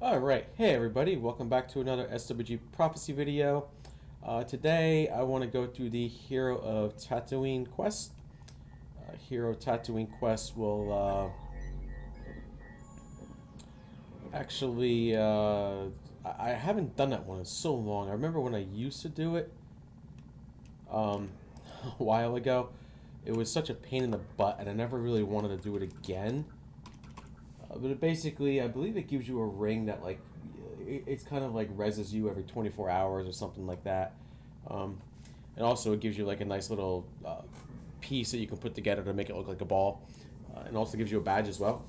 Alright, hey everybody, welcome back to another SWG Prophecy video. Today I want to go through the Hero of Tatooine quest. Hero of Tatooine quest will actually, I haven't done that one in so long. I remember when I used to do it a while ago. It was such a pain in the butt and I never really wanted to do it again. But it basically, I believe it gives you a ring that, like, it's kind of like reses you every 24 hours or something like that. And also it gives you like a nice little piece that you can put together to make it look like a ball. And also gives you a badge as well.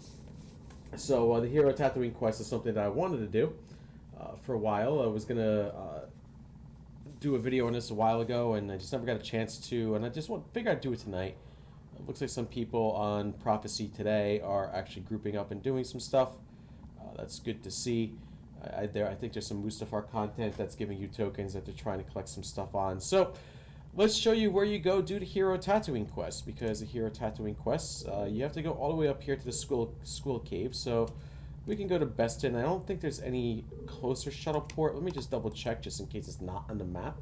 So the Hero Tatooine quest is something that I wanted to do for a while. I was going to do a video on this a while ago, and I just never got a chance to, and I just figured I'd do it tonight. It looks like some people on Prophecy today are actually grouping up and doing some stuff. That's good to see. I think there's some Mustafar content that's giving you tokens that they're trying to collect some stuff on. So let's show you where you go do the Hero Tatooine quest, because the Hero Tatooine quests, you have to go all the way up here to the school cave. So we can go to Beston. I don't think there's any closer shuttle port. Let me just double check just in case it's not on the map.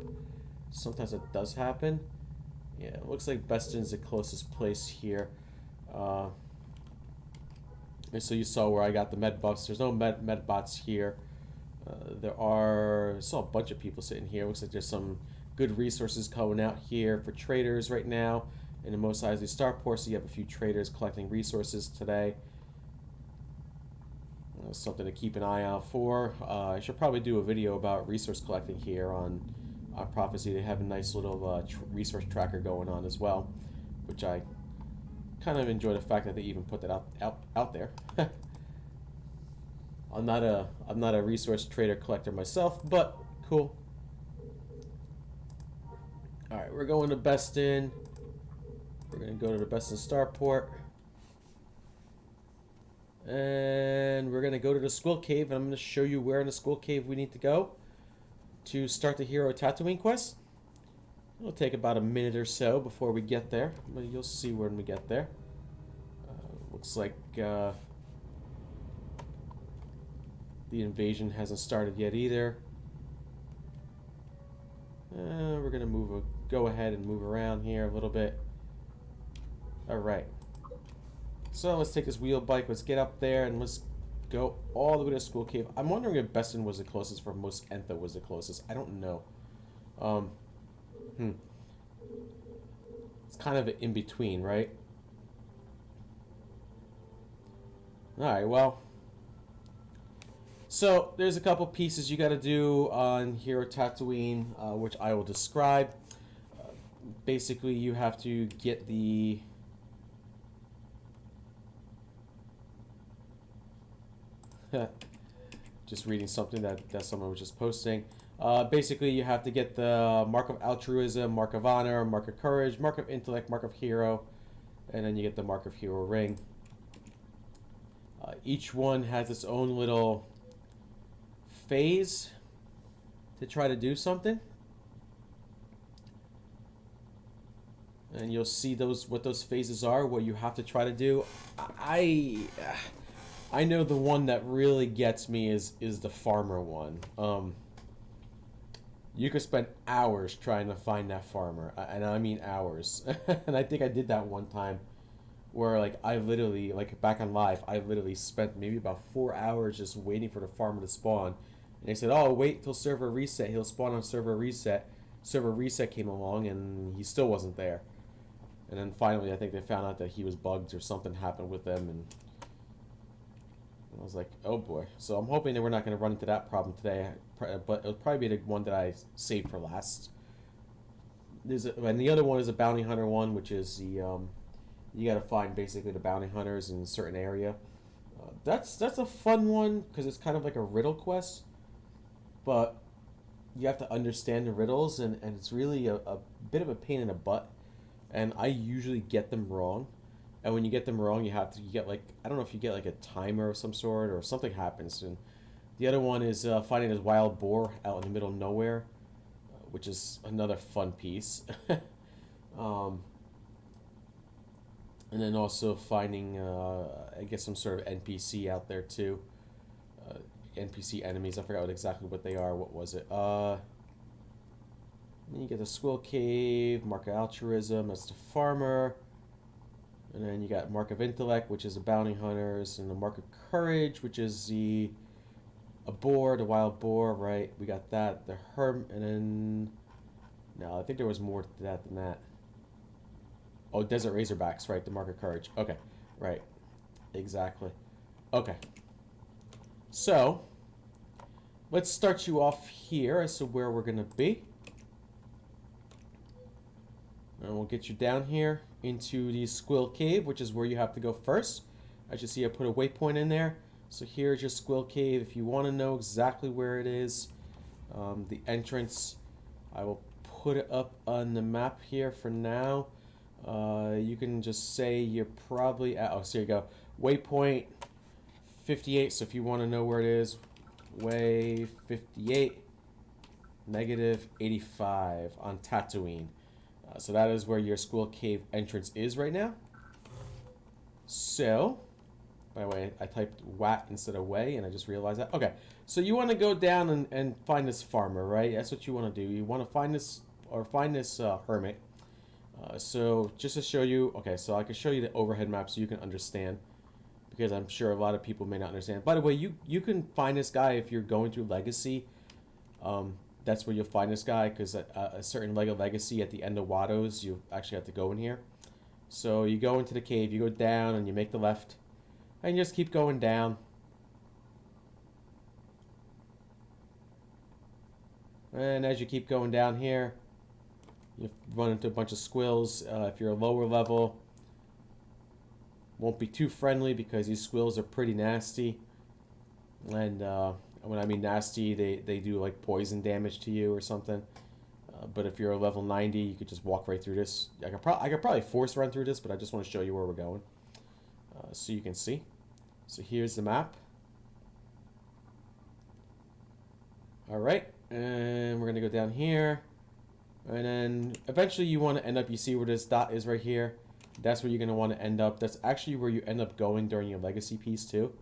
Sometimes it does happen. Yeah, it looks like Beston's the closest place here. And so you saw where I got the med buffs. There's no med bots here. I saw a bunch of people sitting here. Looks like there's some good resources coming out here for traders right now. And in Mos Eisley Starport, so you have a few traders collecting resources today. Something to keep an eye out for. I should probably do a video about resource collecting here on Prophecy. They have a nice little resource tracker going on as well, which I kind of enjoy the fact that they even put that out there. I'm not a resource trader collector myself, but cool. All right, we're going to Beston. We're going to go to the Beston Starport. And we're going to go to the Skull Cave, and I'm going to show you where in the Skull Cave we need to go to start the Hero Tatooine quest. It'll take about a minute or so before we get there, but you'll see when we get there. Looks like the invasion hasn't started yet either. We're going to go ahead and move around here a little bit. Alright. So let's take this wheel bike, let's get up there, and let's go all the way to Skull Cave. I'm wondering if Beston was the closest, or Mos Entha was the closest. I don't know. It's kind of in between, right? Alright, well. So there's a couple pieces you got to do on Hero Tatooine, which I will describe. Basically, you have to get the... just reading something that someone was just posting. Basically, you have to get the Mark of Altruism, Mark of Honor, Mark of Courage, Mark of Intellect, Mark of Hero, and then you get the Mark of Hero ring. Each one has its own little phase to try to do something. And you'll see what those phases are, what you have to try to do. I know the one that really gets me is the farmer one. You could spend hours trying to find that farmer, and I mean hours. And I think I did that one time, where like I literally, like back on live, I literally spent maybe about 4 hours just waiting for the farmer to spawn. And they said, "Oh, wait till server reset. He'll spawn on server reset." Server reset came along, and he still wasn't there. And then finally, I think they found out that he was bugged or something happened with them, and I was like, oh boy. So I'm hoping that we're not going to run into that problem today, but it'll probably be the one that I saved for last. And the other one is a bounty hunter one, which is the you got to find basically the bounty hunters in a certain area. That's a fun one because it's kind of like a riddle quest, but you have to understand the riddles, and it's really a bit of a pain in the butt, and I usually get them wrong. And when you get them wrong, you get like, I don't know if you get like a timer of some sort or something happens. And the other one is finding this wild boar out in the middle of nowhere, which is another fun piece. And then also finding, I guess, some sort of NPC out there too. NPC enemies. I forgot exactly what they are. What was it? Then you get the Squill Cave, Mark of Altruism, that's the Farmer. And then you got Mark of Intellect, which is the Bounty Hunters, and the Mark of Courage, which is the boar, the wild boar, right? We got that, the and then no, I think there was more to that than that. Oh, Desert Razorbacks, right? The Mark of Courage. Okay, right, exactly. Okay, so let's start you off here as to where we're gonna be. And we'll get you down here into the Squill Cave, which is where you have to go first. As you see, I put a waypoint in there. So here's your Squill Cave. If you want to know exactly where it is, the entrance, I will put it up on the map here for now. You can just say you're probably at, oh, so here you go. Waypoint 58. So if you want to know where it is, way 58, negative 85 on Tatooine. So that is where your Squill Cave entrance is right now. So, by the way, I typed wat instead of way, and I just realized that. Okay, so you want to go down and find this farmer, right? That's what you want to do. You want to find this, or find this hermit. So, just to show you, okay, so I can show you the overhead map so you can understand, because I'm sure a lot of people may not understand. By the way, you can find this guy if you're going through Legacy. That's where you'll find this guy, because a certain Lego Legacy at the end of Watto's, you actually have to go in here. So you go into the cave, you go down, and you make the left, and you just keep going down. And as you keep going down here, you run into a bunch of squills. If you're a lower level, won't be too friendly because these squills are pretty nasty. And when I mean nasty, they do like poison damage to you or something. But if you're a level 90, you could just walk right through this. I could probably force run through this, but I just want to show you where we're going, so you can see. So here's the map. All right, and we're gonna go down here, and then eventually you want to end up. You see where this dot is right here. That's where you're gonna want to end up. That's actually where you end up going during your legacy piece too.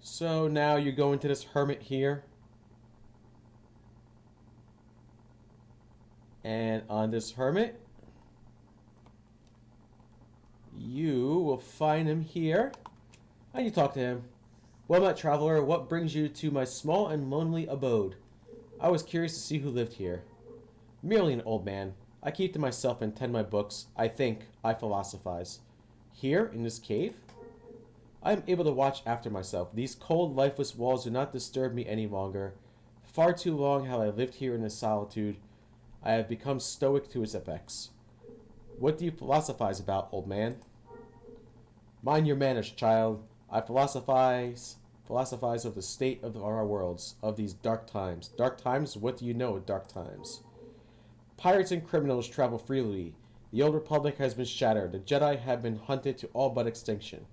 So now you go into this hermit here. And on this hermit, you will find him here. And you talk to him. Well met, traveler, what brings you to my small and lonely abode? I was curious to see who lived here. Merely an old man. I keep to myself and tend my books. I think, I philosophize. Here, in this cave, I am able to watch after myself. These cold, lifeless walls do not disturb me any longer. Far too long have I lived here in this solitude. I have become stoic to its effects. What do you philosophize about, old man? Mind your manners, child. I philosophize of the state of our worlds, of these dark times. Dark times? What do you know of dark times? Pirates and criminals travel freely. The old republic has been shattered. The Jedi have been hunted to all but extinction.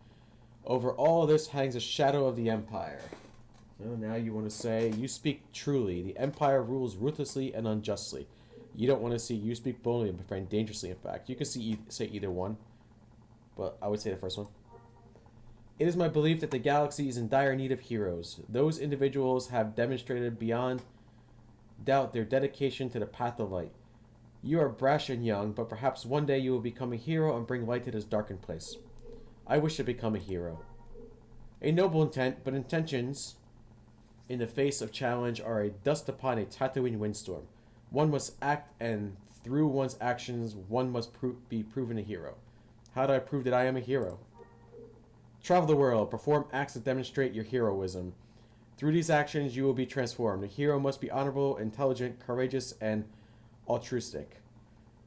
Over all this hangs a shadow of the Empire. So now you want to say, you speak truly. The Empire rules ruthlessly and unjustly. You don't want to see, you speak boldly and befriend dangerously, in fact. You can say either one, but I would say the first one. It is my belief that the galaxy is in dire need of heroes. Those individuals have demonstrated beyond doubt their dedication to the path of light. You are brash and young, but perhaps one day you will become a hero and bring light to this darkened place. I wish to become a hero. A noble intent, but intentions in the face of challenge are a dust upon a Tatooine windstorm. One must act, and through one's actions, one must be proven a hero. How do I prove that I am a hero? Travel the world, perform acts that demonstrate your heroism. Through these actions, you will be transformed. A hero must be honorable, intelligent, courageous, and altruistic.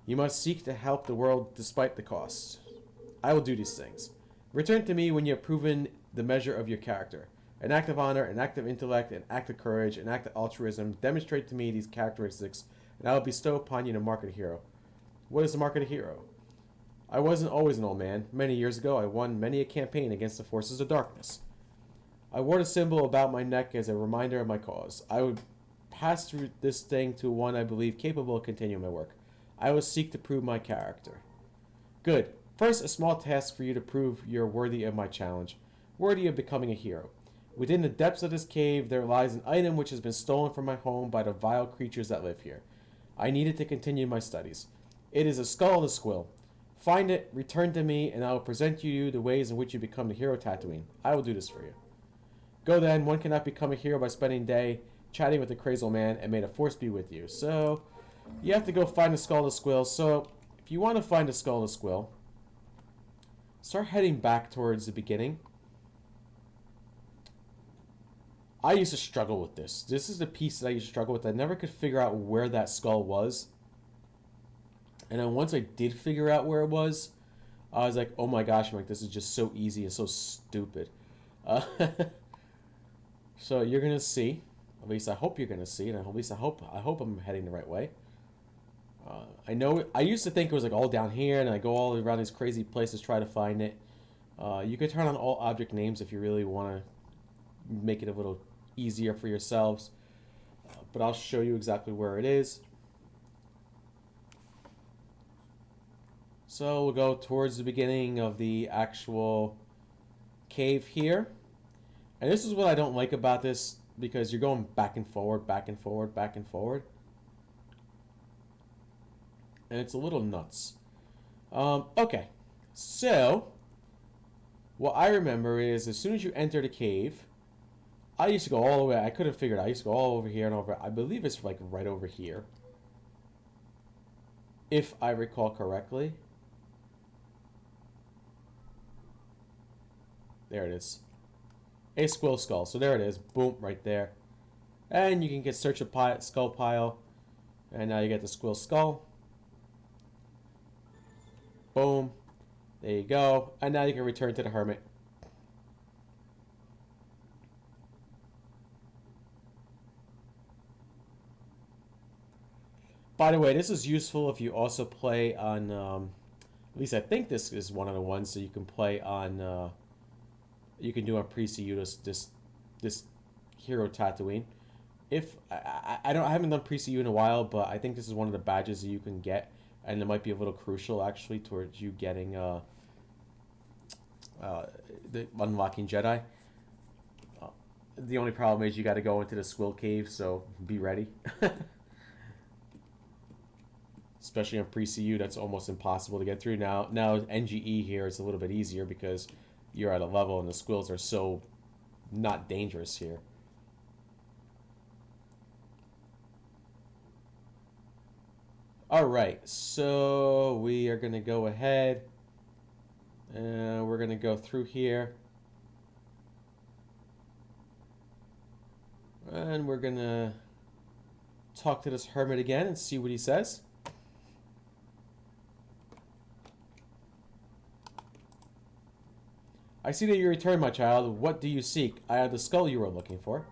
You must seek to help the world despite the costs. I will do these things. Return to me when you have proven the measure of your character. An act of honor, an act of intellect, an act of courage, an act of altruism. Demonstrate to me these characteristics, and I will bestow upon you the mark of a hero. What is the mark of a hero? I wasn't always an old man. Many years ago, I won many a campaign against the forces of darkness. I wore the symbol about my neck as a reminder of my cause. I would pass through this thing to one I believe capable of continuing my work. I will seek to prove my character. Good. First, a small task for you to prove you're worthy of my challenge, worthy of becoming a hero. Within the depths of this cave, there lies an item which has been stolen from my home by the vile creatures that live here. I need it to continue my studies. It is a skull of the squill. Find it, return to me, and I will present to you the ways in which you become the hero of Tatooine. I will do this for you. Go then, one cannot become a hero by spending a day chatting with the crazy old man, and may the force be with you. So, you have to go find the skull of the squill. So, if you want to find the skull of the squill, start heading back towards the beginning. I used to struggle with this. This is the piece that I used to struggle with. I never could figure out where that skull was. And then once I did figure out where it was, I was like, oh my gosh, I'm like, this is just so easy and so stupid. So you're going to see, at least I hope you're going to see, and at least I hope I'm heading the right way. I know, I used to think it was like all down here, and I go all around these crazy places try to find it. You could turn on all object names if you really want to make it a little easier for yourselves. But I'll show you exactly where it is. So we'll go towards the beginning of the actual cave here. And this is what I don't like about this, because you're going back and forward, back and forward, back and forward. And it's a little nuts. Okay, so what I remember is as soon as you enter the cave, I used to go all the way, I couldn't figure it out. I used to go all over here and over. I believe it's like right over here, if I recall correctly. There it is. A squill skull. So there it is. Boom, right there. And you can get search a skull pile. And now you get the squill skull. Boom. There you go. And now you can return to the hermit. By the way, this is useful if you also play on, at least I think this is one of the ones that you can play on, you can do on pre-CU this Hero Tatooine. If I haven't done pre-CU in a while, but I think this is one of the badges that you can get, and it might be a little crucial actually towards you getting the unlocking Jedi. The only problem is you got to go into the Squill Cave, so be ready. Especially on pre-CU, that's almost impossible to get through. Now NGE here is a little bit easier because you're at a level and the squills are so not dangerous here. Alright, so we are going to go ahead and we're going to go through here. And we're going to talk to this hermit again and see what he says. I see that you returned, my child. What do you seek? I have the skull you were looking for.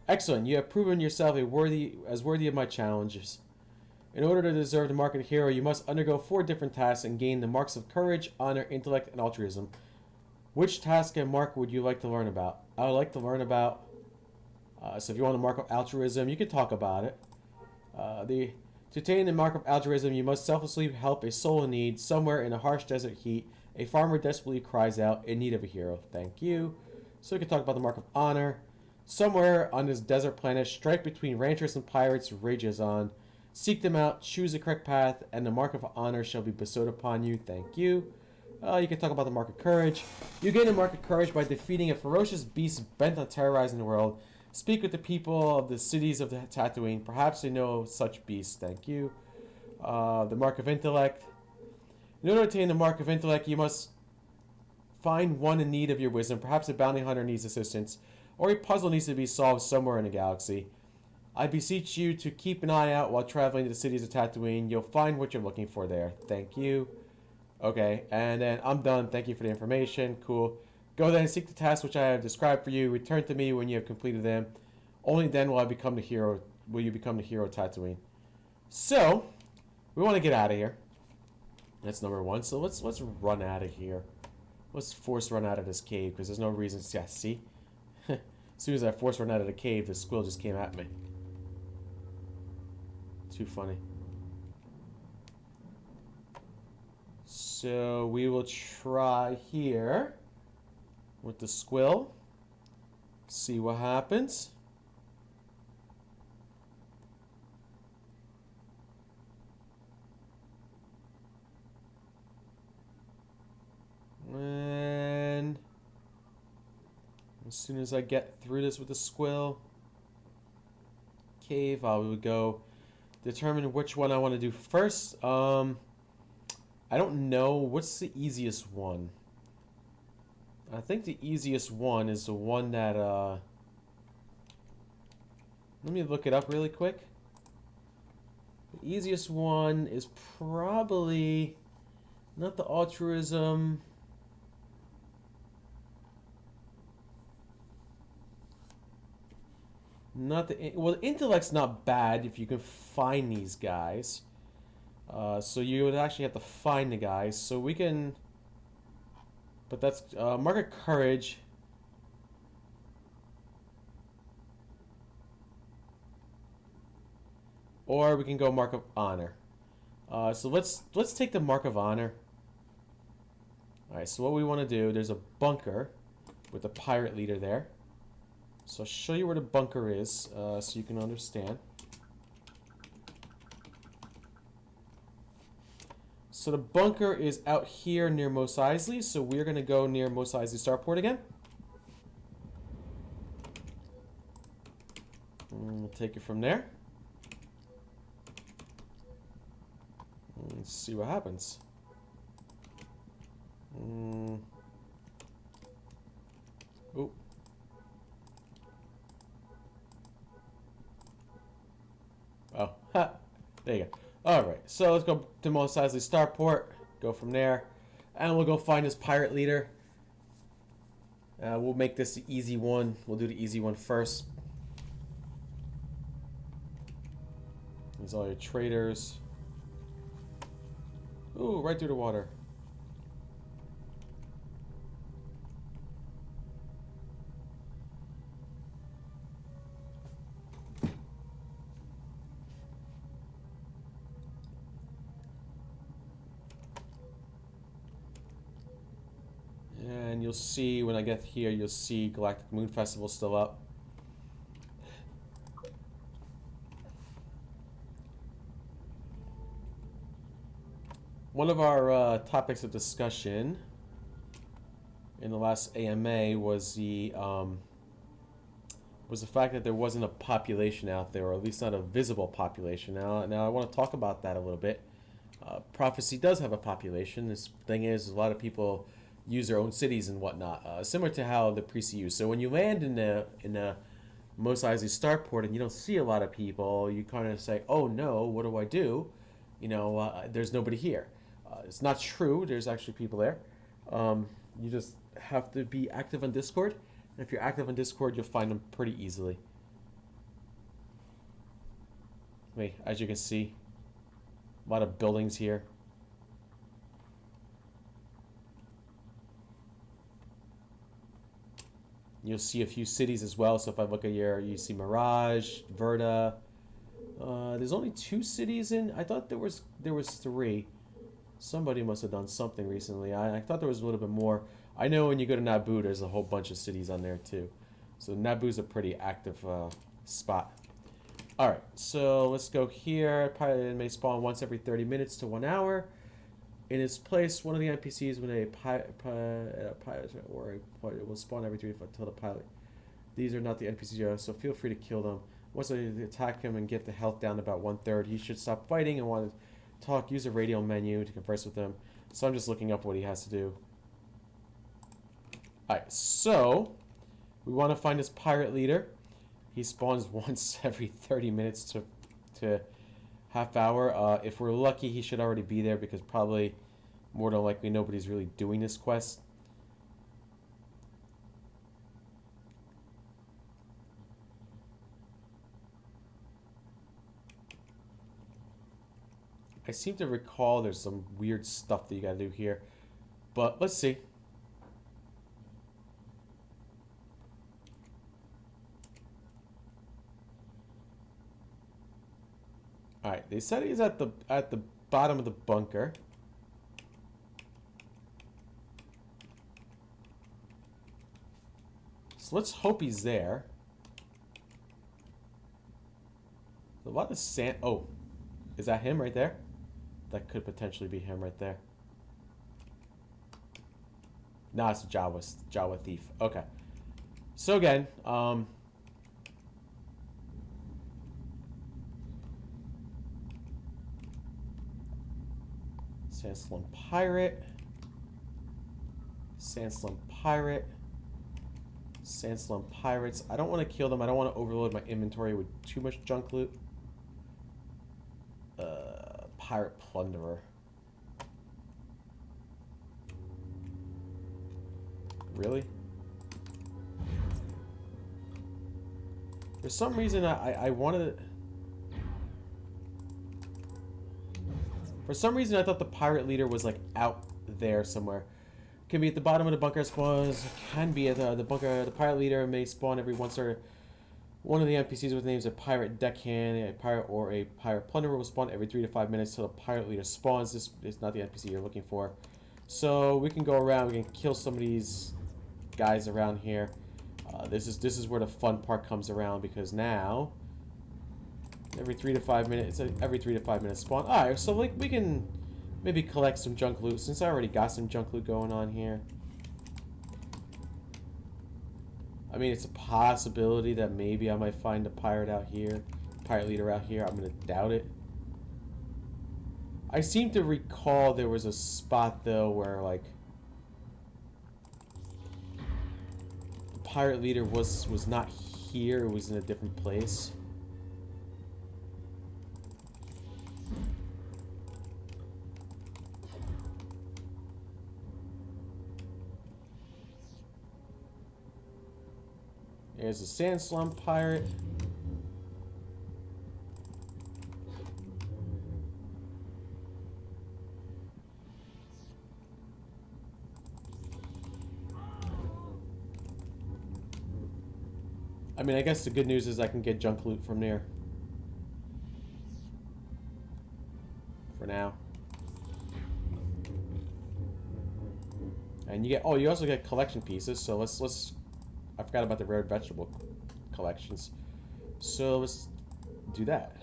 Excellent. You have proven yourself as worthy of my challenges. In order to deserve the mark of hero, you must undergo 4 different tasks and gain the marks of courage, honor, intellect, and altruism. Which task and mark would you like to learn about? I would like to learn about... so if you want to mark of altruism, you can talk about it. To attain the mark of altruism, you must selflessly help a soul in need somewhere in a harsh desert heat. A farmer desperately cries out in need of a hero. Thank you. So we can talk about the mark of honor. Somewhere on this desert planet, strife between ranchers and pirates rages on. Seek them out, choose the correct path, and the mark of honor shall be bestowed upon you. Thank you. You can talk about the mark of courage. You gain the mark of courage by defeating a ferocious beast bent on terrorizing the world. Speak with the people of the cities of the Tatooine. Perhaps they know such beasts. Thank you. The mark of intellect. In order to attain the mark of intellect, you must find one in need of your wisdom. Perhaps a bounty hunter needs assistance, or a puzzle needs to be solved somewhere in the galaxy. I beseech you to keep an eye out while traveling to the cities of Tatooine. You'll find what you're looking for there. Thank you. Okay, and then I'm done. Thank you for the information. Cool. Go then and seek the tasks which I have described for you. Return to me when you have completed them. Only then will I become the hero. Will you become the hero of Tatooine? So, we want to get out of here. That's number 1. So let's run out of here. Let's force run out of this cave because there's no reason. Yeah, see? As soon as I force run out of the cave, the squill just came at me. Too funny. So we will try here with the squill. See what happens. And as soon as I get through this with the squill cave, I would go determine which one I want to do first. I don't know. What's the easiest one? I think the easiest one is the one that, let me look it up really quick. The easiest one is probably not the altruism. Not the, well, the intellect's not bad if you can find these guys. So you would actually have to find the guys. So we can, but that's market courage. Or we can go mark of honor. So let's take the mark of honor. All right. So what we want to do? There's a bunker with a pirate leader there. So I'll show you where the bunker is, so you can understand. So the bunker is out here near Mos Eisley. So we're gonna go near Mos Eisley Starport again. And we'll take it from there. Let's see what happens. Oh. Oh, ha. There you go. Alright, so let's go to Mos Eisley Starport. Go from there. And we'll go find this pirate leader. We'll make this the easy one. We'll do the easy one first. These are all your traders. Ooh, right through the water. And you'll see when I get here, you'll see Galactic Moon Festival still up. One of our topics of discussion in the last AMA was the fact that there wasn't a population out there, or at least not a visible population. Now I want to talk about that a little bit. Prophecy does have a population. This thing is, a lot of people use their own cities and whatnot, similar to how the priests use. So when you land in the Mos Eisley Starport and you don't see a lot of people, you kind of say, "Oh no, what do I do?" You know, there's nobody here. It's not true. There's actually people there. You just have to be active on Discord. And if you're active on Discord, you'll find them pretty easily. Wait, as you can see, a lot of buildings here. You'll see a few cities as well. So if I look at you see Mirage, Verda. There's only 2 cities in. I thought there was 3. Somebody must have done something recently. I thought there was a little bit more. I know when you go to Naboo, there's a whole bunch of cities on there too. So Naboo's a pretty active spot. All right, so let's go here. Pilot may spawn once every 30 minutes to 1 hour. In its place, one of the NPCs when a pilot or it will spawn every 3 until the pilot. These are not the NPCs, so feel free to kill them. Once I attack him and get the health down to about 1/3, he should stop fighting and want to talk. Use a radio menu to converse with him. So I'm just looking up what he has to do. Alright, so we want to find this pirate leader. He spawns once every 30 minutes to half hour. If we're lucky, he should already be there because probably more than likely nobody's really doing this quest. I seem to recall there's some weird stuff that you gotta do here. But let's see. Alright, they said he's at the bottom of the bunker. So let's hope he's there. A lot of sand. Oh, is that him right there? That could potentially be him right there. No, it's a Jawa thief. Okay. So again, Sandslum Pirate. Sandslum Pirate. Sandslum Pirates. I don't want to kill them. I don't want to overload my inventory with too much junk loot. Pirate Plunderer. Really? For some reason, I wanted... For some reason, I thought the pirate leader was, like, out there somewhere. Can be at the bottom of the bunker spawns. Can be at the bunker. The pirate leader may spawn every once or... One of the NPCs with names a pirate deckhand, a pirate, or a pirate plunderer will spawn every 3 to 5 minutes till the pirate leader spawns. This is not the NPC you're looking for. So we can go around. We can kill some of these guys around here. This is where the fun part comes around, because now every 3 to 5 minutes, every 3 to 5 minutes spawn. All right, so like we can maybe collect some junk loot since I already got some junk loot going on here. I mean, it's a possibility that maybe I might find a pirate out here, pirate leader out here. I'm gonna doubt it. I seem to recall there was a spot though where like the pirate leader was not here. It was in a different place. There's a Sandslum pirate. I mean, I guess the good news is I can get junk loot from there. For now. And you get, oh, you also get collection pieces, so let's I forgot about the rare vegetable collections. So let's do that.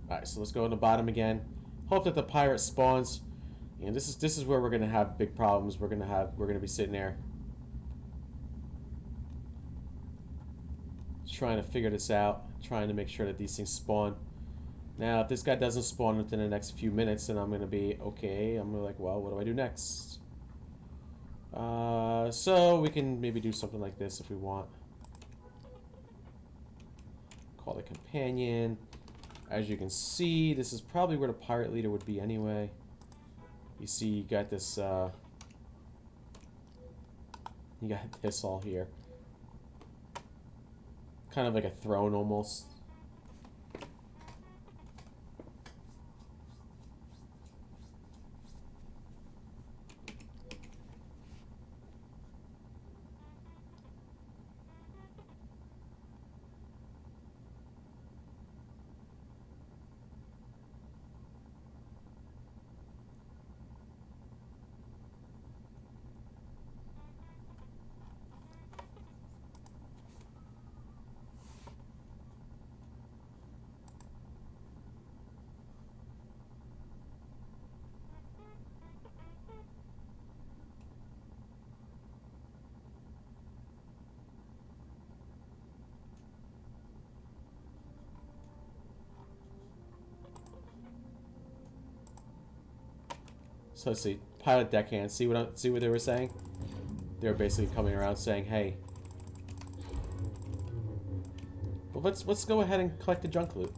Alright, so let's go on the bottom again. Hope that the pirate spawns. And this is where we're gonna have big problems. We're gonna be sitting there trying to figure this out, trying to make sure that these things spawn. Now, if this guy doesn't spawn within the next few minutes, then I'm going to be, okay, I'm gonna like, well, what do I do next? So we can maybe do something like this if we want. Call the companion. As you can see, this is probably where the pirate leader would be anyway. You see, you got this, you got this all here. Kind of like a throne almost. So let's see, pilot deckhand. See what they were saying? They were basically coming around saying, "Hey, well, let's go ahead and collect the junk loot."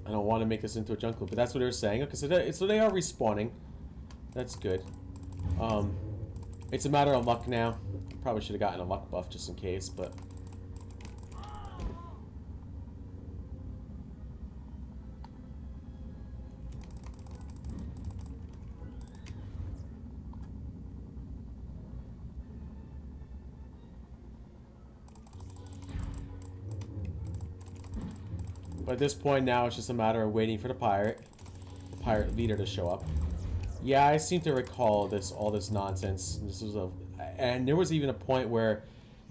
I don't want to make this into a junk loot, but that's what they were saying. Okay, so they are respawning. That's good. It's a matter of luck now. Probably should have gotten a luck buff just in case, but. But at this point now, it's just a matter of waiting for the pirate leader to show up. Yeah, I seem to recall all this nonsense. And there was even a point where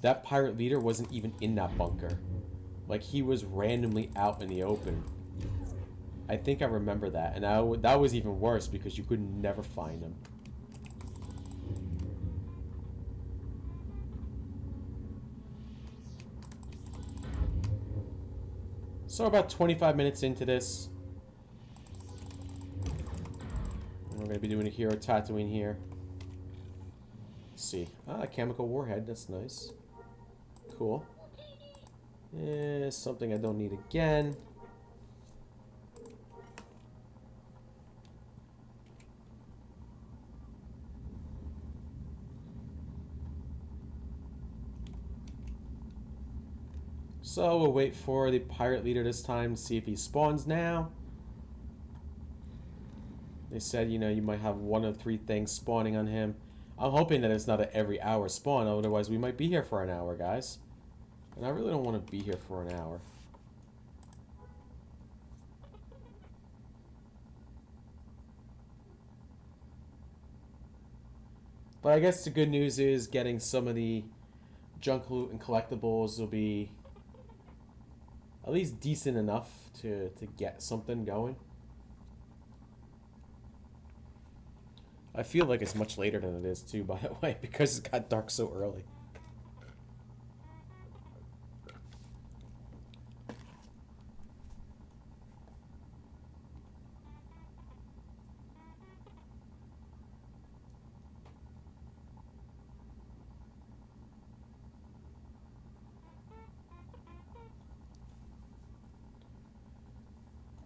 that pirate leader wasn't even in that bunker. Like, he was randomly out in the open. I think I remember that, and that was even worse because you could never find him. So about 25 minutes into this, we're going to be doing a Hero of Tatooine here. Let's see. Ah, a chemical warhead. That's nice. Cool. Something I don't need again. So we'll wait for the pirate leader this time to see if he spawns now. They said, you know, you might have 1 of 3 things spawning on him. I'm hoping that it's not an every hour spawn, otherwise we might be here for an hour, guys. And I really don't want to be here for an hour. But I guess the good news is getting some of the junk loot and collectibles will be at least decent enough to get something going. I feel like it's much later than it is too, by the way, because it got dark so early.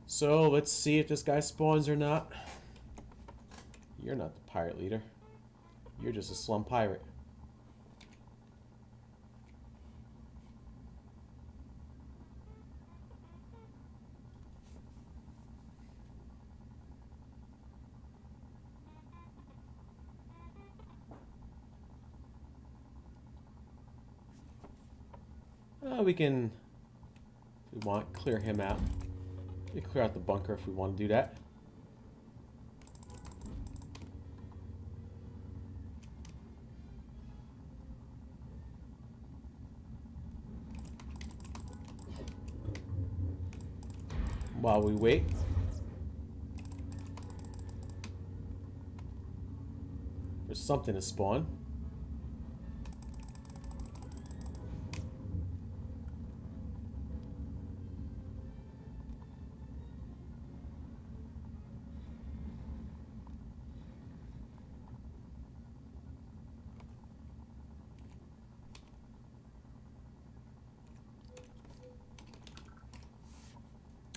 So let's see if this guy spawns or not. You're not the pirate leader. You're just a slum pirate. We can, if we want, clear him out. We can clear out the bunker if we want to do that. While we wait. For something to spawn.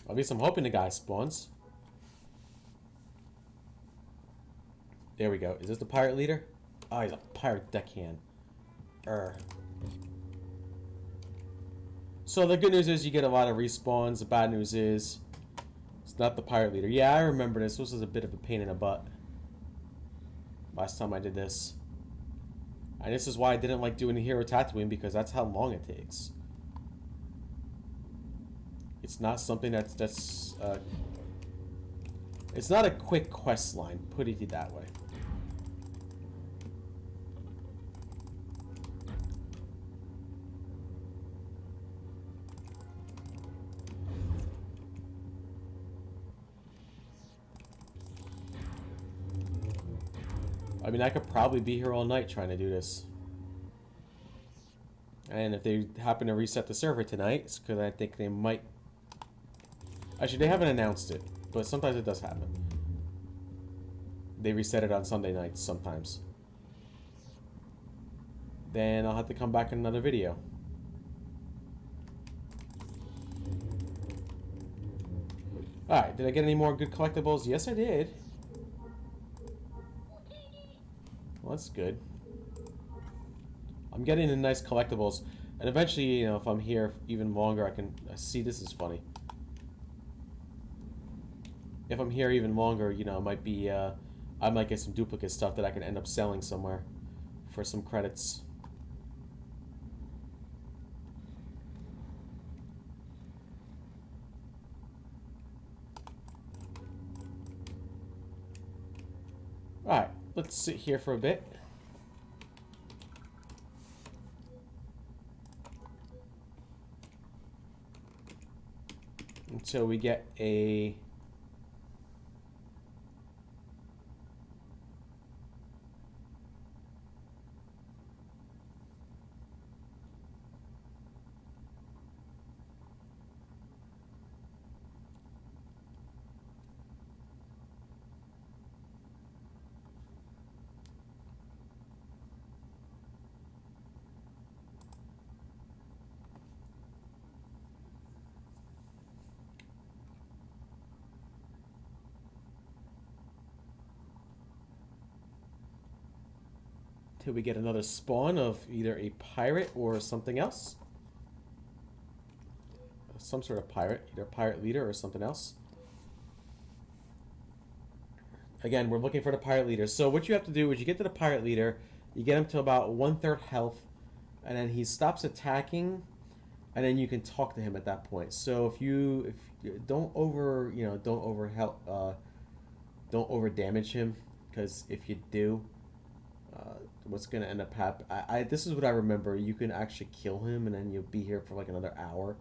At least I'm hoping the guy spawns. There we go. Is this the pirate leader? Oh, he's a pirate deckhand. So the good news is you get a lot of respawns. The bad news is it's not the pirate leader. Yeah, I remember this. This was a bit of a pain in the butt last time I did this. And this is why I didn't like doing the Hero of Tatooine, because that's how long it takes. It's not something it's not a quick quest line, put it that way. I mean, I could probably be here all night trying to do this. And if they happen to reset the server tonight, it's because I think they might. Actually, they haven't announced it, but sometimes it does happen. They reset it on Sunday nights sometimes. Then I'll have to come back in another video. Alright, did I get any more good collectibles? Yes, I did. Well, that's good. I'm getting the nice collectibles. And eventually, you know, if I'm here even longer, I can see. This is funny. If I'm here even longer, you know, it might be, I might get some duplicate stuff that I can end up selling somewhere for some credits. Alright, let's sit here for a bit. Until we get a... Till we get another spawn of either a pirate or something else. Some sort of pirate, either pirate leader or something else. Again, we're looking for the pirate leader. So what you have to do is you get to the pirate leader, you get him to about 1/3 health, and then he stops attacking, and then you can talk to him at that point. So if you don't over damage him, because if you do, what's gonna end up happening? This is what I remember. You can actually kill him, and then you'll be here for like another hour.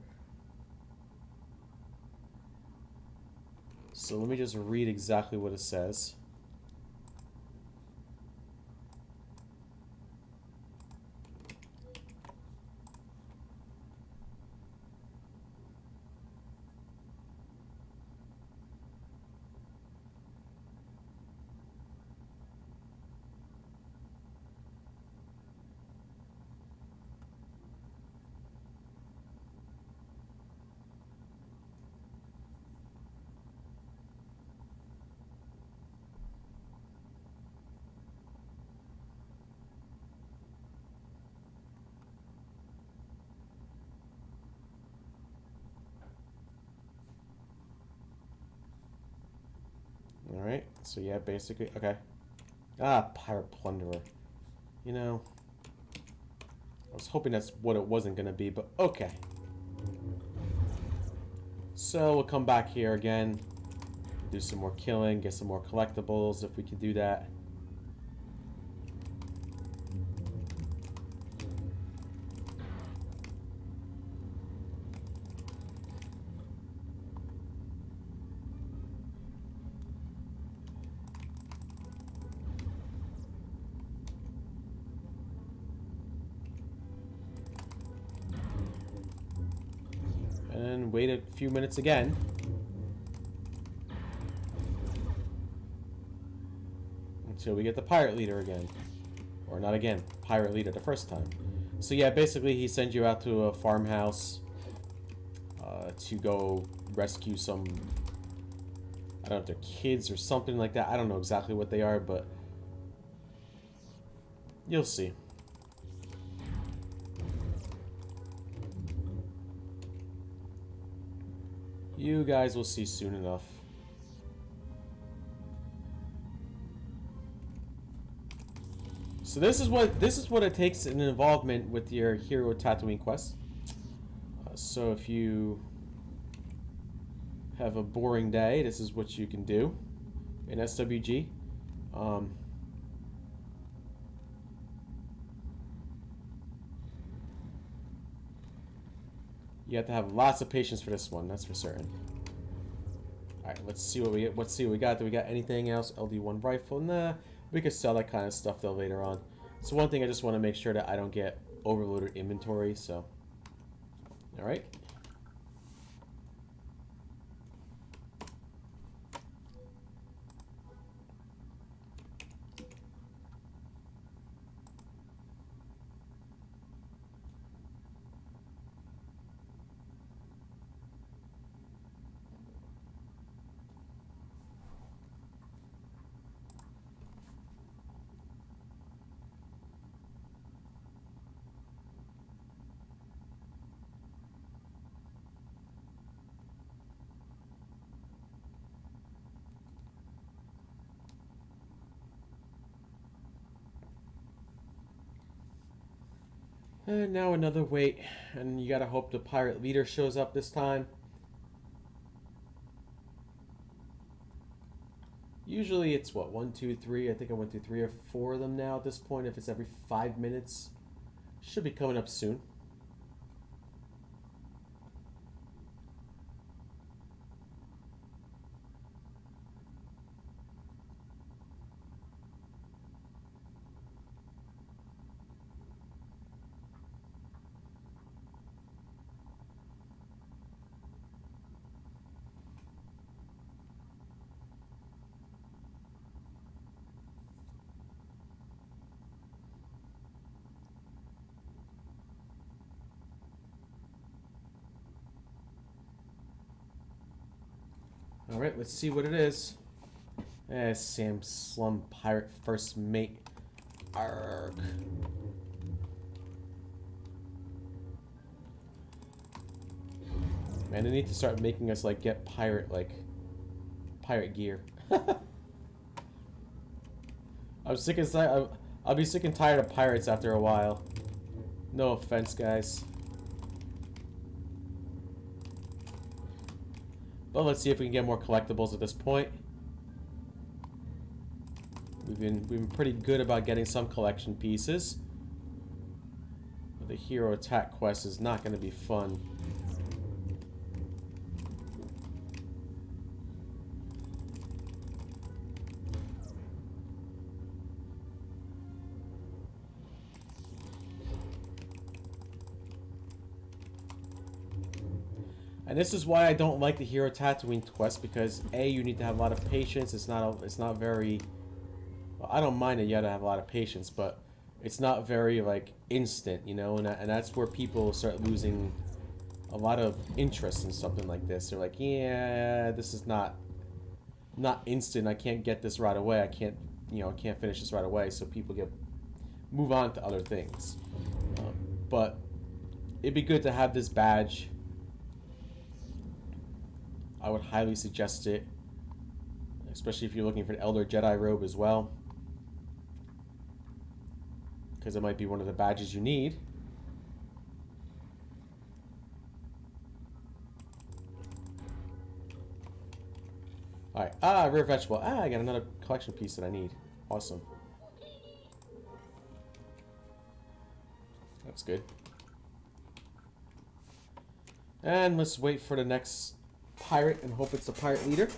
So let me just read exactly what it says. Alright, so yeah, basically, okay. Ah, pirate plunderer. You know, I was hoping that's what it wasn't going to be, but okay. So we'll come back here again, do some more killing, get some more collectibles if we can do that. And wait a few minutes again. Until we get the pirate leader again. Or not again, pirate leader the first time. So yeah, basically he sends you out to a farmhouse to go rescue some, I don't know if they're kids or something like that. I don't know exactly what they are, but you'll see. You guys will see soon enough. So this is what it takes in involvement with your Hero of Tatooine quest. So if you have a boring day, this is what you can do in SWG. You have to have lots of patience for this one, that's for certain. Alright, let's see what we get. Let's see what we got. Do we got anything else? LD1 rifle? Nah. We could sell that kind of stuff though later on. So one thing I just want to make sure that I don't get overloaded inventory, so. Alright. And now another wait, and you gotta hope the pirate leader shows up this time. Usually it's what, 1, 2, 3. I think I went through 3 or 4 of them now at this point. If it's every 5 minutes, should be coming up soon. Alright, let's see what it is. Sam Slum Pirate First Mate. Arrgh. Man, they need to start making us, like, get pirate gear. I'm sick and tired. I'll be sick and tired of pirates after a while. No offense, guys. But let's see if we can get more collectibles at this point. We've been pretty good about getting some collection pieces. But the Hero Attack quest is not going to be fun. And this is why I don't like the Hero of Tatooine quest, because A, you need to have a lot of patience. It's not very, well, I don't mind that you have to have a lot of patience, but it's not very, like, instant, you know, and that's where people start losing a lot of interest in something like this. They're like, yeah, this is not instant. I can't get this right away. I can't finish this right away. So people move on to other things. But it'd be good to have this badge. I would highly suggest it, especially if you're looking for an Elder Jedi robe as well, because it might be one of the badges you need. Alright, rare vegetable. I got another collection piece that I need. Awesome. That's good. And let's wait for the next pirate and hope it's the pirate leader.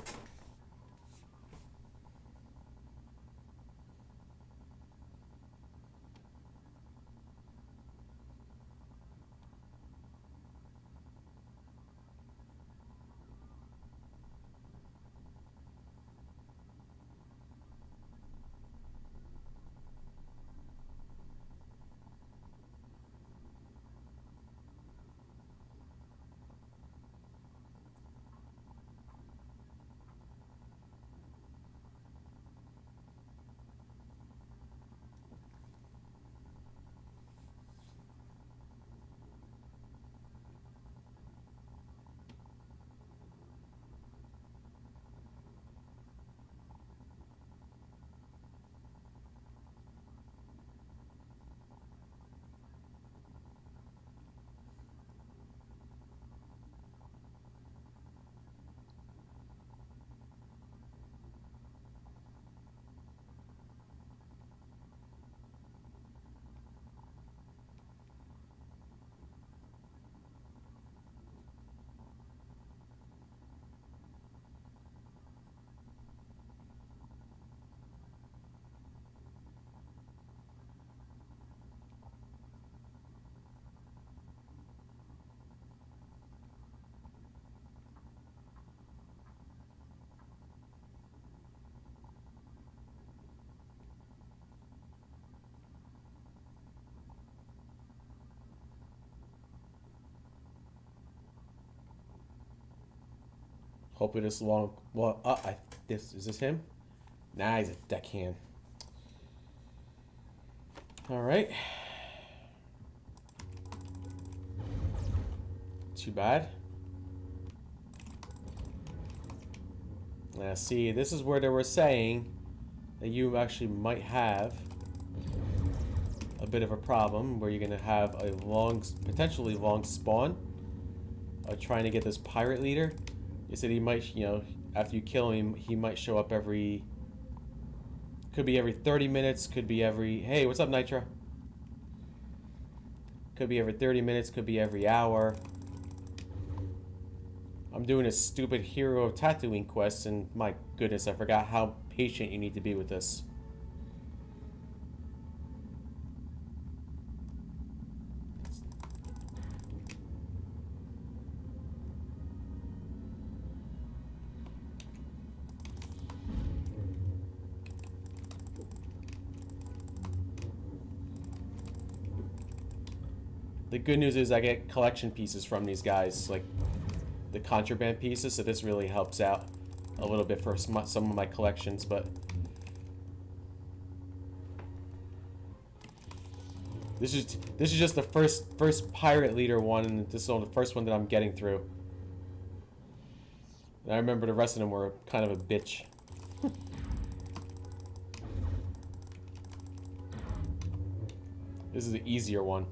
Hoping this long. Well, is this him? Nah, he's a deckhand. All right. Too bad. Now, see, this is where they were saying that you actually might have a bit of a problem where you're gonna have a potentially long spawn of trying to get this pirate leader. They said he might, after you kill him, he might show up every Could be every 30 minutes. Could be every... Hey, what's up, Nitro? Could be every 30 minutes. Could be every hour. I'm doing a stupid Hero of Tatooine quest, and my goodness, I forgot how patient you need to be with this. The good news is I get collection pieces from these guys, like the contraband pieces, so this really helps out a little bit for some of my collections, but this is just the first pirate leader one, and this is only the first one that I'm getting through. And I remember the rest of them were kind of a bitch. This is the easier one.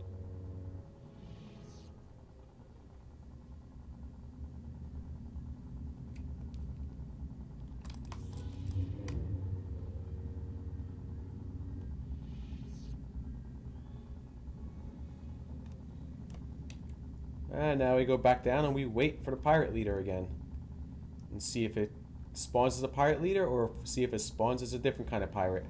And now we go back down and we wait for the pirate leader again. And see if it spawns as a pirate leader or see if it spawns as a different kind of pirate.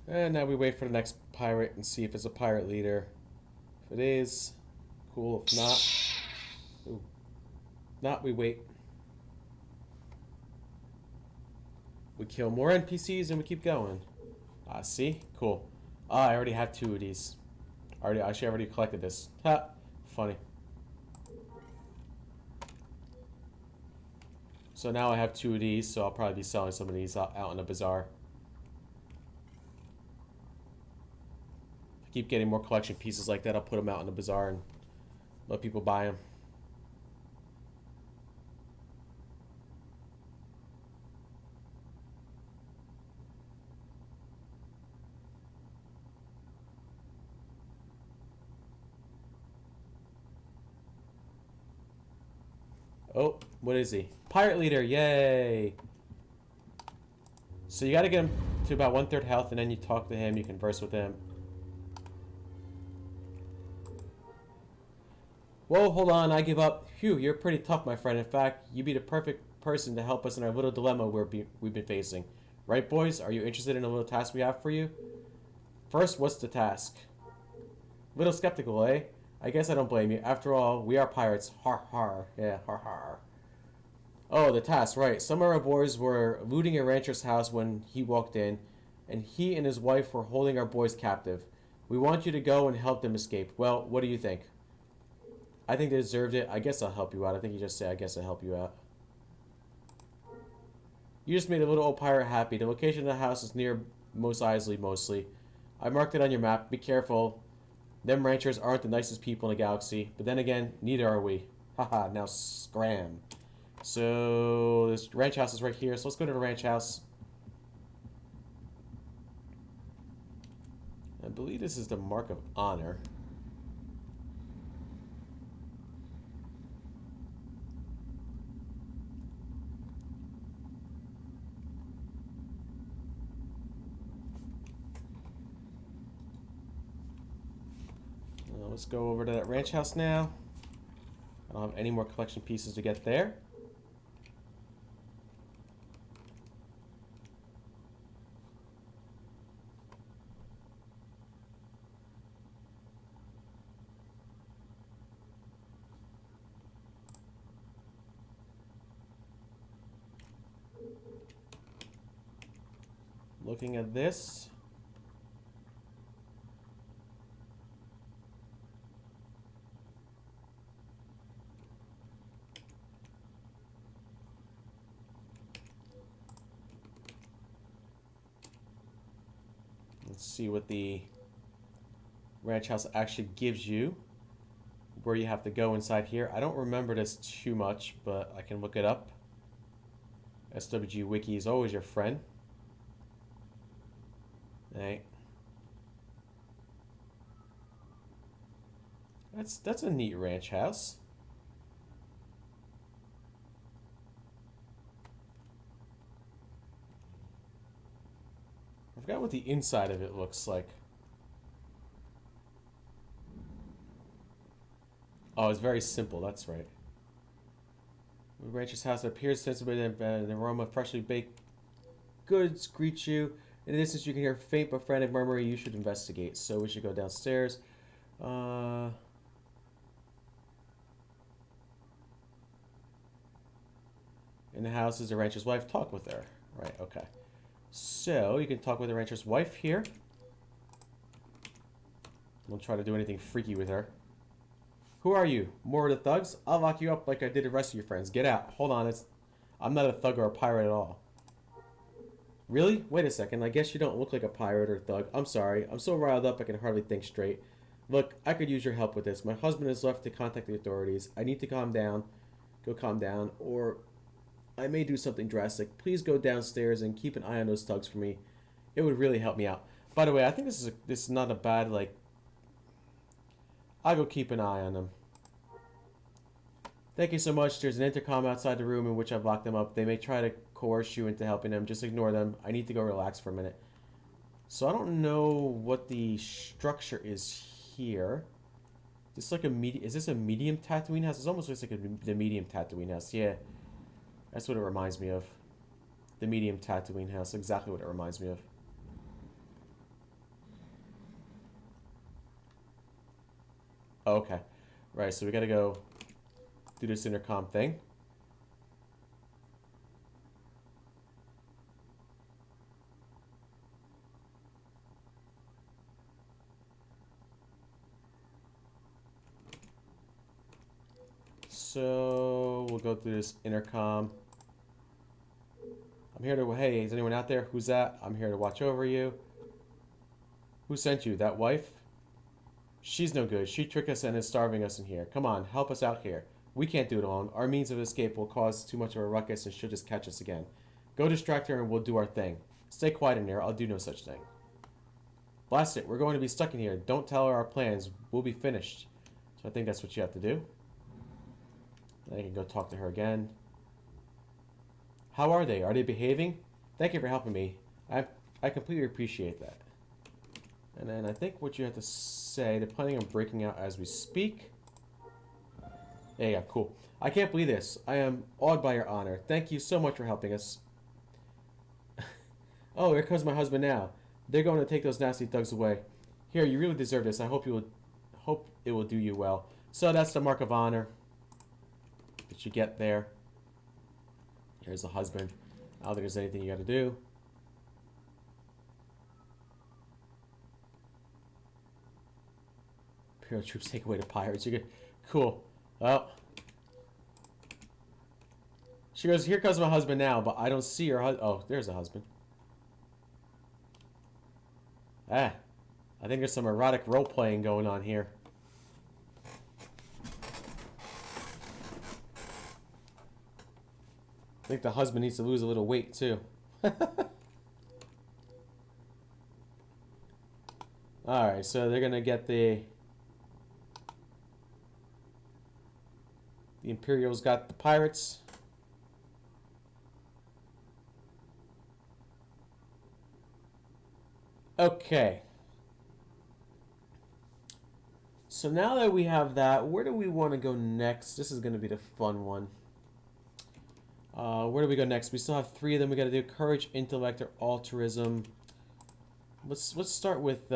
And now we wait for the next pirate and see if it's a pirate leader. If it is, cool. If not, ooh. Not, we wait. We kill more NPCs and we keep going. See? Cool. I already have 2 of these. Actually, I already collected this. Ha! Funny. So now I have 2 of these, so I'll probably be selling some of these out in the bazaar. If I keep getting more collection pieces like that, I'll put them out in the bazaar and let people buy them. Oh, what is he? Pirate leader, yay! So you gotta get him to about 1/3 health, and then you talk to him, you converse with him. Whoa, hold on, I give up. Phew, you're pretty tough, my friend. In fact, you'd be the perfect person to help us in our little dilemma we've been facing. Right, boys? Are you interested in a little task we have for you? First, what's the task? Little skeptical, eh? I guess I don't blame you. After all, we are pirates. Har har. Yeah, har har. Oh, the task, right. Some of our boys were looting a rancher's house when he walked in, and he and his wife were holding our boys captive. We want you to go and help them escape. Well, what do you think? I think they deserved it. I guess I'll help you out. I think you just say, I guess I'll help you out. You just made a little old pirate happy. The location of the house is near Mos Eisley, mostly. I marked it on your map. Be careful. Them ranchers aren't the nicest people in the galaxy. But then again, neither are we. Haha, now scram. So, this ranch house is right here. So let's go to the ranch house. I believe this is the Mark of Honor. Let's go over to that ranch house now. I don't have any more collection pieces to get there. Looking at this. Let's see what the ranch house actually gives you. Where you have to go inside here. I don't remember this too much, but I can look it up. SWG Wiki is always your friend. Hey. That's a neat ranch house. I forgot what the inside of it looks like. Oh, it's very simple, that's right. The rancher's house appears sensibly and the aroma of freshly baked goods greets you. In the distance, you can hear faint but frantic murmuring. You should investigate. So we should go downstairs. In the house is the rancher's wife. Talk with her. Right, okay. So you can talk with the rancher's wife here. Won't try to do anything freaky with her. Who are you? More of the thugs? I'll lock you up like I did the rest of your friends. Get out. Hold on. I'm not a thug or a pirate at all. Really? Wait a second. I guess you don't look like a pirate or a thug. I'm sorry. I'm so riled up I can hardly think straight. Look, I could use your help with this. My husband has left to contact the authorities. I need to calm down. Go calm down. Or I may do something drastic. Please go downstairs and keep an eye on those thugs for me. It would really help me out. By the way, I think this is not a bad, like... I'll go keep an eye on them. Thank you so much. There's an intercom outside the room in which I've locked them up. They may try to coerce you into helping them. Just ignore them. I need to go relax for a minute. So I don't know what the structure is here. Is this like is this a medium Tatooine house? It almost looks like the medium Tatooine house. Yeah. That's what it reminds me of. The medium Tatooine house. Exactly what it reminds me of. Oh, okay. Right, so we gotta go do this intercom thing. So we'll go through this intercom. I'm here to... Hey, is anyone out there? Who's that? I'm here to watch over you. Who sent you? That wife? She's no good. She tricked us and is starving us in here. Come on, help us out here. We can't do it alone. Our means of escape will cause too much of a ruckus and she'll just catch us again. Go distract her and we'll do our thing. Stay quiet in here. I'll do no such thing. Blast it. We're going to be stuck in here. Don't tell her our plans. We'll be finished. So I think that's what you have to do. Then I can go talk to her again. How are they? Are they behaving? Thank you for helping me. I completely appreciate that. And then I think what you have to say, they're planning on breaking out as we speak. There you go, cool. I can't believe this. I am awed by your honor. Thank you so much for helping us. Oh, here comes my husband now. They're going to take those nasty thugs away. Here, you really deserve this. I hope it will do you well. So that's the mark of honor that you get there. Here's the husband. I don't think there's anything you got to do. Imperial troops take away the pirates. You're good. Cool. Well, she goes, here comes my husband now, but I don't see her husband. Oh, there's a husband. Ah, I think there's some erotic role-playing going on here. I think the husband needs to lose a little weight, too. Alright, so they're going to get the Imperials got the pirates. Okay. So now that we have that, where do we want to go next? This is going to be the fun one. Where do we go next? We still have 3 of them we got to do. Courage, intellect, or altruism. Let's start with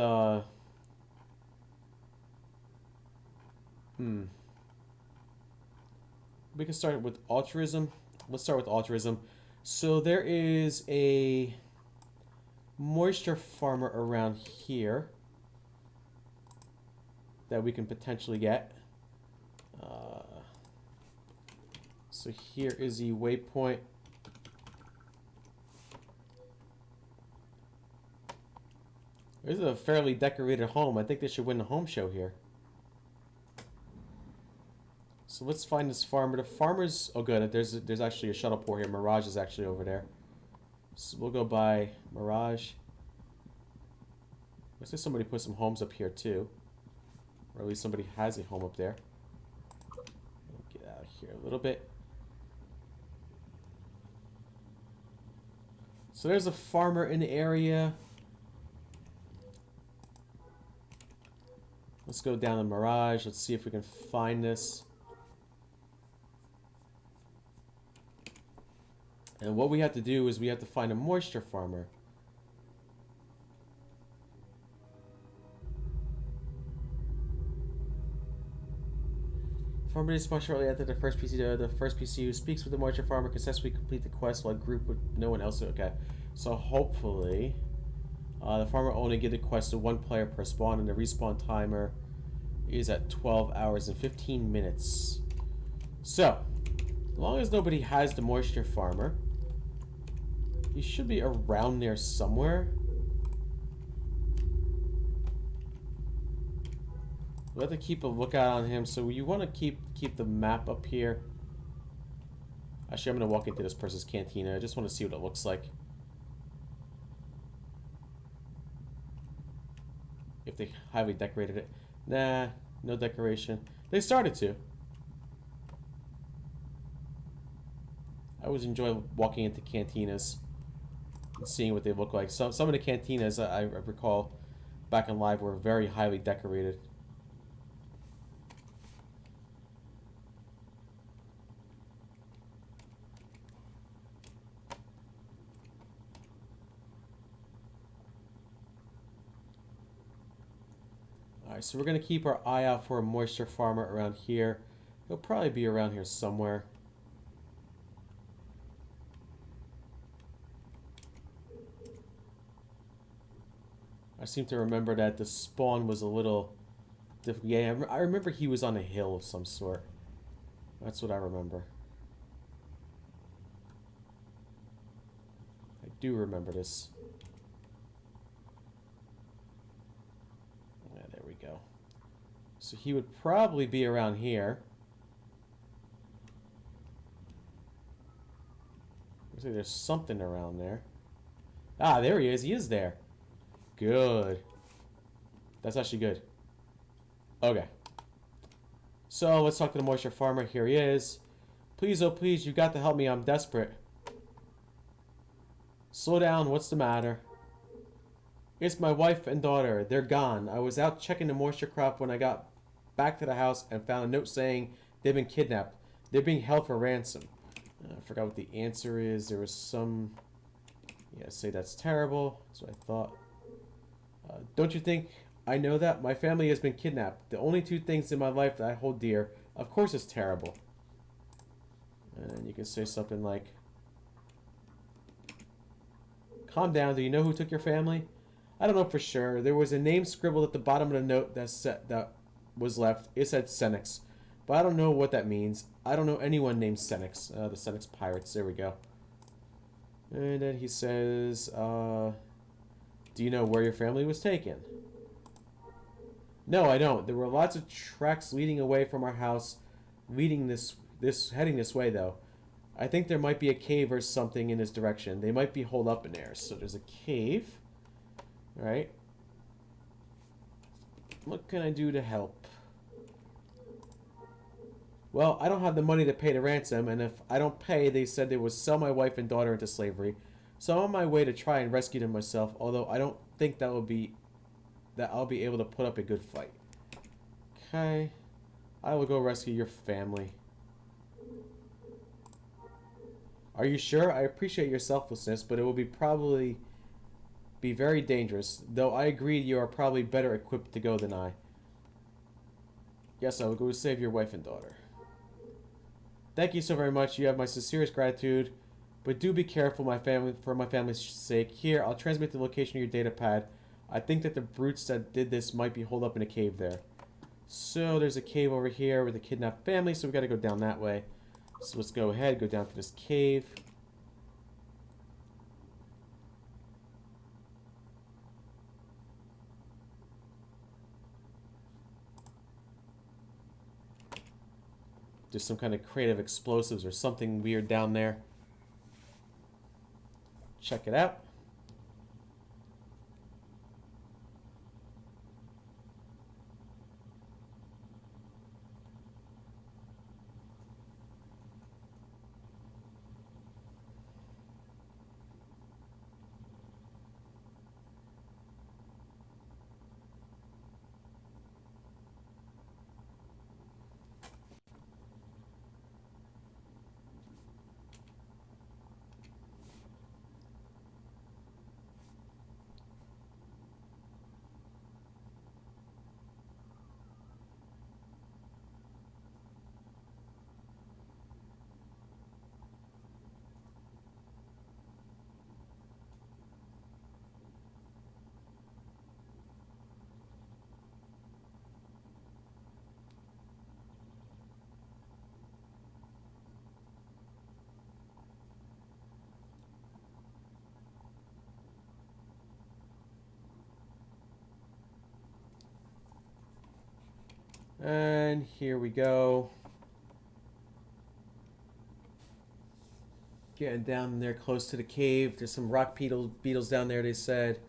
we can start with altruism. Let's start with altruism. So there is a moisture farmer around here that we can potentially get. So here is the waypoint. This is a fairly decorated home. I think they should win the home show here. So let's find this farmer. The farmer's... Oh, good. There's actually a shuttle port here. Mirage is actually over there. So we'll go by Mirage. Looks like somebody put some homes up here, too. Or at least somebody has a home up there. Get out of here a little bit. So there's a farmer in the area. Let's go down to Mirage. Let's see if we can find this. And what we have to do is we have to find a moisture farmer. Farmer is spawned shortly after the first PC. The first PC who speaks with the moisture farmer can successfully complete the quest while group with no one else. Okay, so hopefully the farmer only get the quest to one player per spawn, and the respawn timer is at 12 hours and 15 minutes. So, as long as nobody has the moisture farmer, he should be around there somewhere. We have to keep a lookout on him, so you want to keep the map up here. Actually, I'm going to walk into this person's cantina. I just want to see what it looks like. If they highly decorated it. Nah, no decoration. They started to. I always enjoy walking into cantinas and seeing what they look like. Some of the cantinas I recall back in live were very highly decorated. Alright, so we're going to keep our eye out for a moisture farmer around here. He'll probably be around here somewhere. I seem to remember that the spawn was a little difficult. Yeah, I remember he was on a hill of some sort. That's what I remember. I do remember this. Yeah, there we go. So he would probably be around here. Looks like there's something around there. Ah, there he is. He is there. Good. That's actually good. Okay. So, let's talk to the moisture farmer. Here he is. Please, oh please, you got to help me. I'm desperate. Slow down. What's the matter? It's my wife and daughter. They're gone. I was out checking the moisture crop when I got back to the house and found a note saying they've been kidnapped. They're being held for ransom. I forgot what the answer is. There was some... Yeah, say that's terrible. That's what I thought. Don't you think I know that? My family has been kidnapped. The only two things in my life that I hold dear. Of course it's terrible. And you can say something like... Calm down. Do you know who took your family? I don't know for sure. There was a name scribbled at the bottom of the note that was left. It said Senex. But I don't know what that means. I don't know anyone named Senex. The Senex Pirates. There we go. And then he says... Do you know where your family was taken? No, I don't. There were lots of tracks leading away from our house, heading this way though. I think there might be a cave or something in this direction. They might be holed up in there. So there's a cave. All right. What can I do to help? Well, I don't have the money to pay the ransom, and if I don't pay, they said they would sell my wife and daughter into slavery. So I'm on my way to try and rescue them myself, although I don't think that I'll be able to put up a good fight. Okay. I will go rescue your family. Are you sure? I appreciate your selflessness, but it will probably be very dangerous, though I agree you are probably better equipped to go than I. Yes, I will go save your wife and daughter. Thank you so very much. You have my sincerest gratitude. But do be careful, for my family's sake. Here, I'll transmit the location of your data pad. I think that the brutes that did this might be holed up in a cave there. So there's a cave over here with a kidnapped family, so we got to go down that way. So let's go ahead, go down to this cave. There's some kind of creative explosives or something weird down there. Check it out. And here we go. Getting down there close to the cave. There's some rock beetles down there, they said.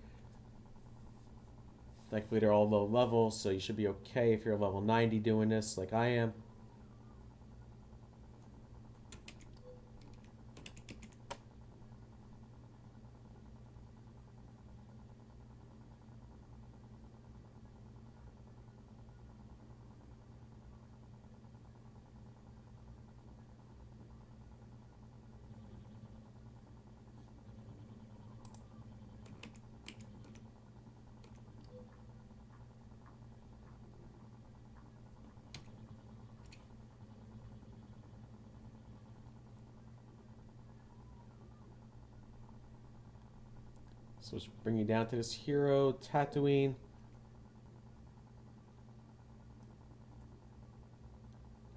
Thankfully, they're all low level, so you should be okay if you're level 90 doing this like I am. So let's bring you down to this Hero Tatooine.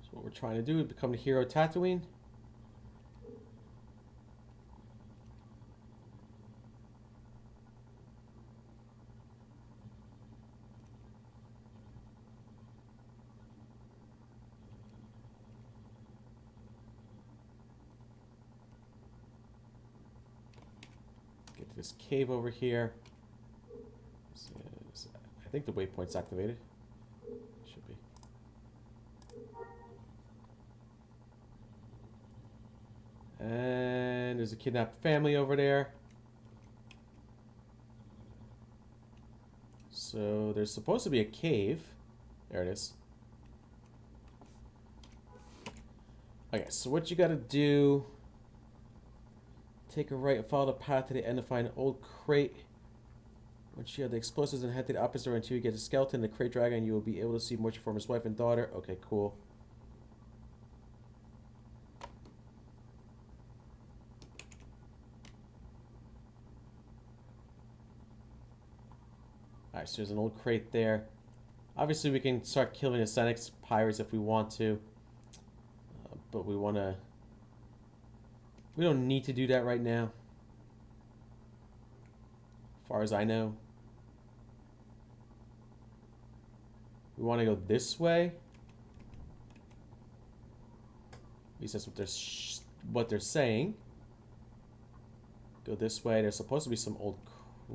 So what we're trying to do is become the Hero Tatooine. Get to this cave over here. I think the waypoint's activated. Should be. And there's a kidnapped family over there. So there's supposed to be a cave. There it is. Okay, so what you gotta do, take a right and follow the path to the end to find an old crate. Once you have the explosives and head to the opposite door until you get a skeleton, the crate dragon, you will be able to see Morty from his wife and daughter. Okay, cool. Alright, so there's an old crate there. Obviously, we can start killing the Senex pirates if we want to. But we want to... We don't need to do that right now. As far as I know. We want to go this way. At least that's what they're saying. Go this way. There's supposed to be some old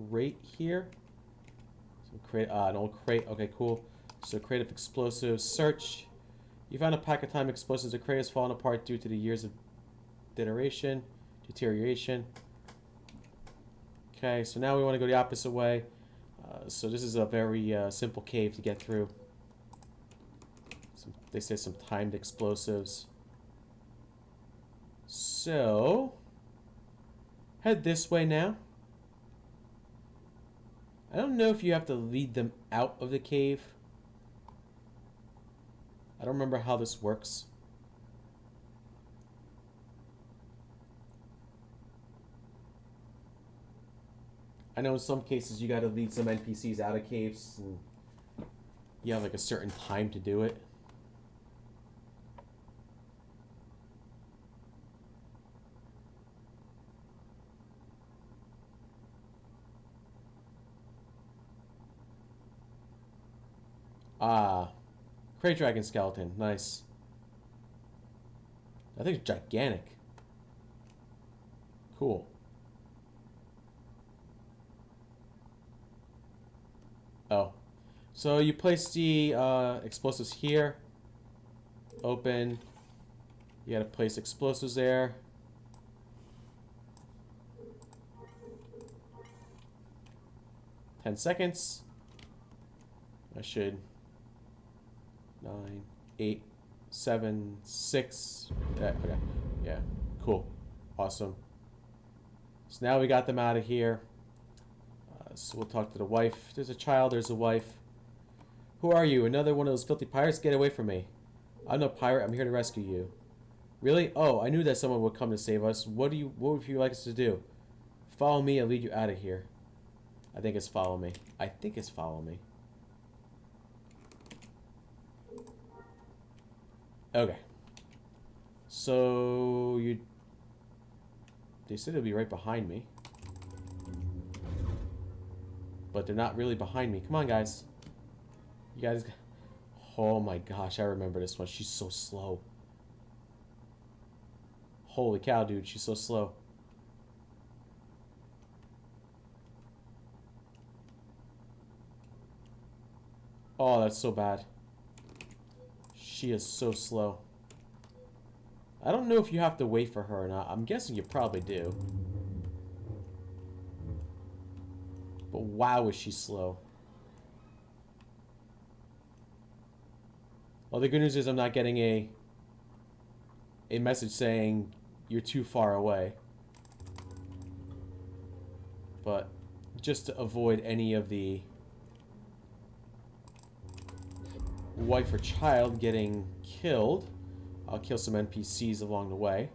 crate here. Some crate, an old crate. Okay, cool. So creative explosives. Search. You found a pack of time explosives. The crate has fallen apart due to the years of deterioration. Okay, so now we want to go the opposite way. So this is a very simple cave to get through. They say some timed explosives. So, head this way now. I don't know if you have to lead them out of the cave. I don't remember how this works. I know in some cases you gotta lead some NPCs out of caves, and you have like a certain time to do it. Ah, Krayt Dragon skeleton, nice. I think it's gigantic. Cool. Oh. So you place the explosives here. Open. You gotta place explosives there. $10. I should. 9, 8, 7, 6. Okay. Yeah. Cool. Awesome. So now we got them out of here. So we'll talk to the wife. There's a child. There's a wife. Who are you? Another one of those filthy pirates? Get away from me. I'm no pirate. I'm here to rescue you. Really? Oh, I knew that someone would come to save us. What would you like us to do? Follow me. I'll lead you out of here. I think it's follow me. I think it's follow me. Okay. So you. They said it'll be right behind me. But they're not really behind me. Come on, guys. You guys. Oh my gosh, I remember this one. She's so slow. Holy cow, dude. She's so slow. Oh, that's so bad. She is so slow. I don't know if you have to wait for her or not. I'm guessing you probably do. But wow, is she slow. Well, the good news is I'm not getting a message saying you're too far away. But just to avoid any of the wife or child getting killed, I'll kill some NPCs along the way.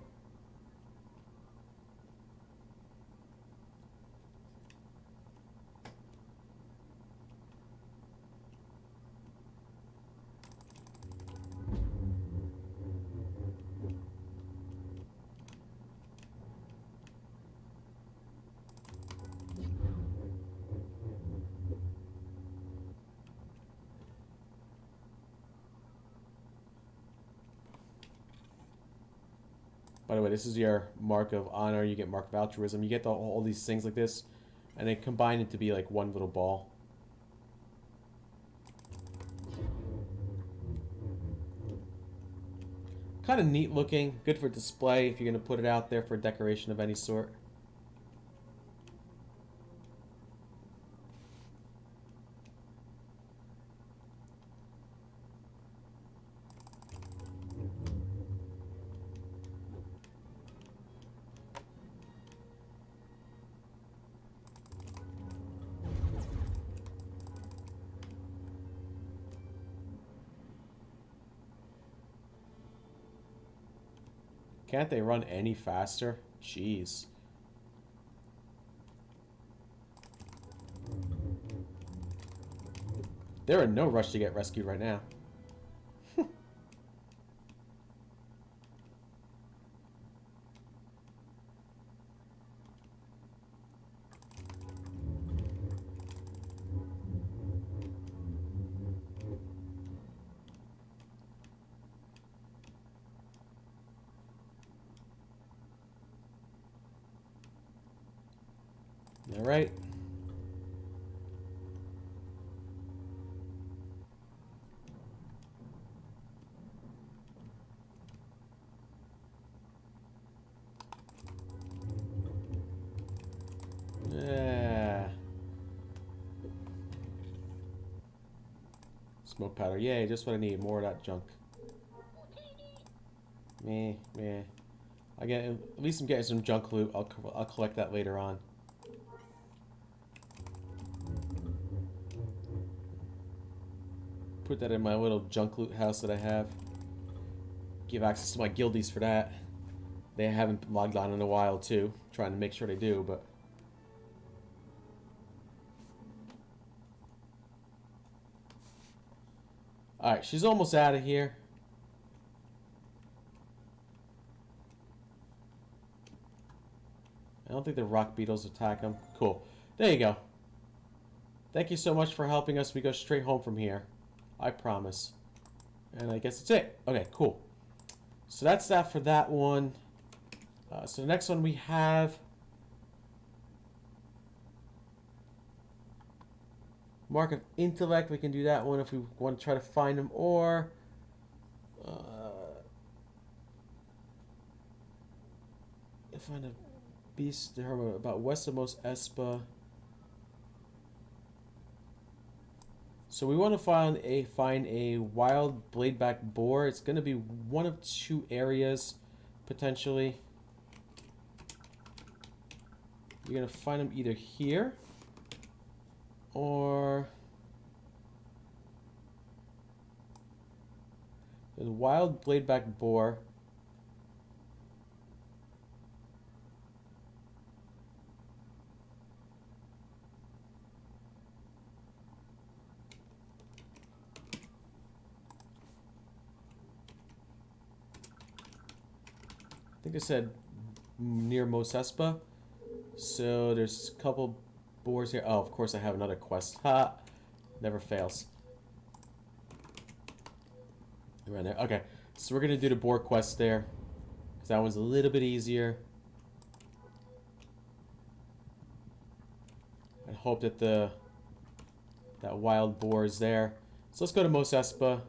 By the way, this is your mark of honor. You get mark of altruism. You get all these things like this, and they combine it to be like one little ball. Kind of neat looking. Good for display if you're going to put it out there for decoration of any sort. Can't they run any faster? Jeez. They're in no rush to get rescued right now. All right. Yeah. Smoke powder. Yay, just what I need. More of that junk. Meh. I get at least I'm getting some junk loot. I'll collect that later on. Put that in my little junk loot house that I have. Give access to my guildies for that. They haven't logged on in a while too. Trying to make sure they do, but Alright, she's almost out of here. I don't think the rock beetles attack him. Cool. There you go. Thank you so much for helping us. We go straight home from here. I promise. And I guess that's it. Okay, cool. So that's that for that one. So the next one we have... Mark of Intellect. We can do that one if we want to try to find him. Or... find a beast about west of Mos Espa. So we want to find a wild bladeback boar. It's going to be one of two areas, potentially. You're going to find them either here or the wild bladeback boar. I think I said near Mos Espa. So there's a couple boars here. Oh, of course I have another quest. Ha! Never fails. Around there. Okay, so we're going to do the boar quest there. Because that one's a little bit easier. I hope that that wild boar is there. So let's go to Mos Espa.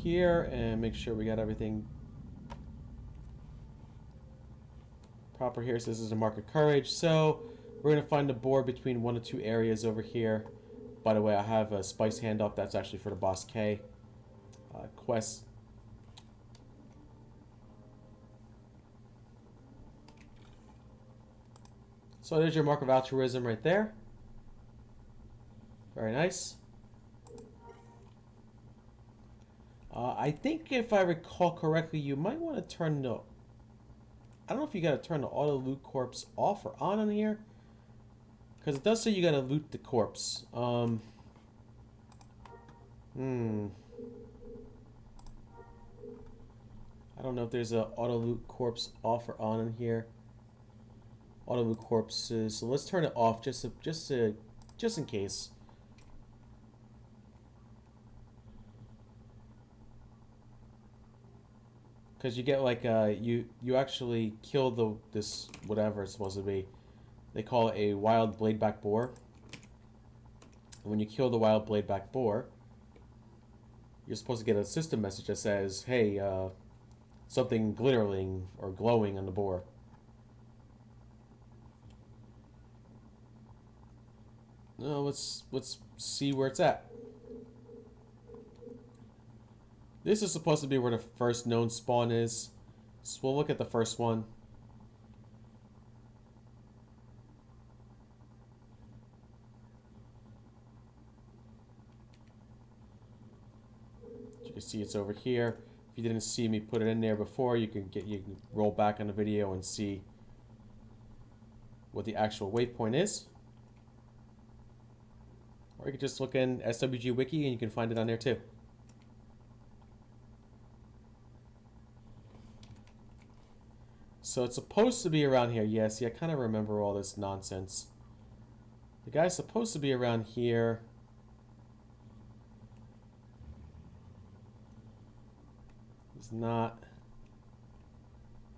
Here and make sure we got everything proper here. So this is a mark of courage. So we're going to find the boar between one of two areas over here. By the way, I have a spice handoff. That's actually for the boss K quest. So there's your mark of altruism right there. Very nice. I think if I recall correctly, you might want to turn the... I don't know if you got to turn the auto loot corpse off or on here. Because it does say you got to loot the corpse. I don't know if there's a auto loot corpse off or on in here. Auto loot corpses. So let's turn it off just in case. Because you get like you actually kill this whatever it's supposed to be. They call it a wild bladeback boar. And when you kill the wild bladeback boar, you're supposed to get a system message that says, "Hey, something glittering or glowing on the boar." No, let's see where it's at. This is supposed to be where the first known spawn is. So we'll look at the first one. You can see it's over here. If you didn't see me put it in there before, you can roll back on the video and see what the actual waypoint is. Or you can just look in SWG Wiki and you can find it on there too. So it's supposed to be around here. Yeah, see, I kind of remember all this nonsense. The guy's supposed to be around here. He's not.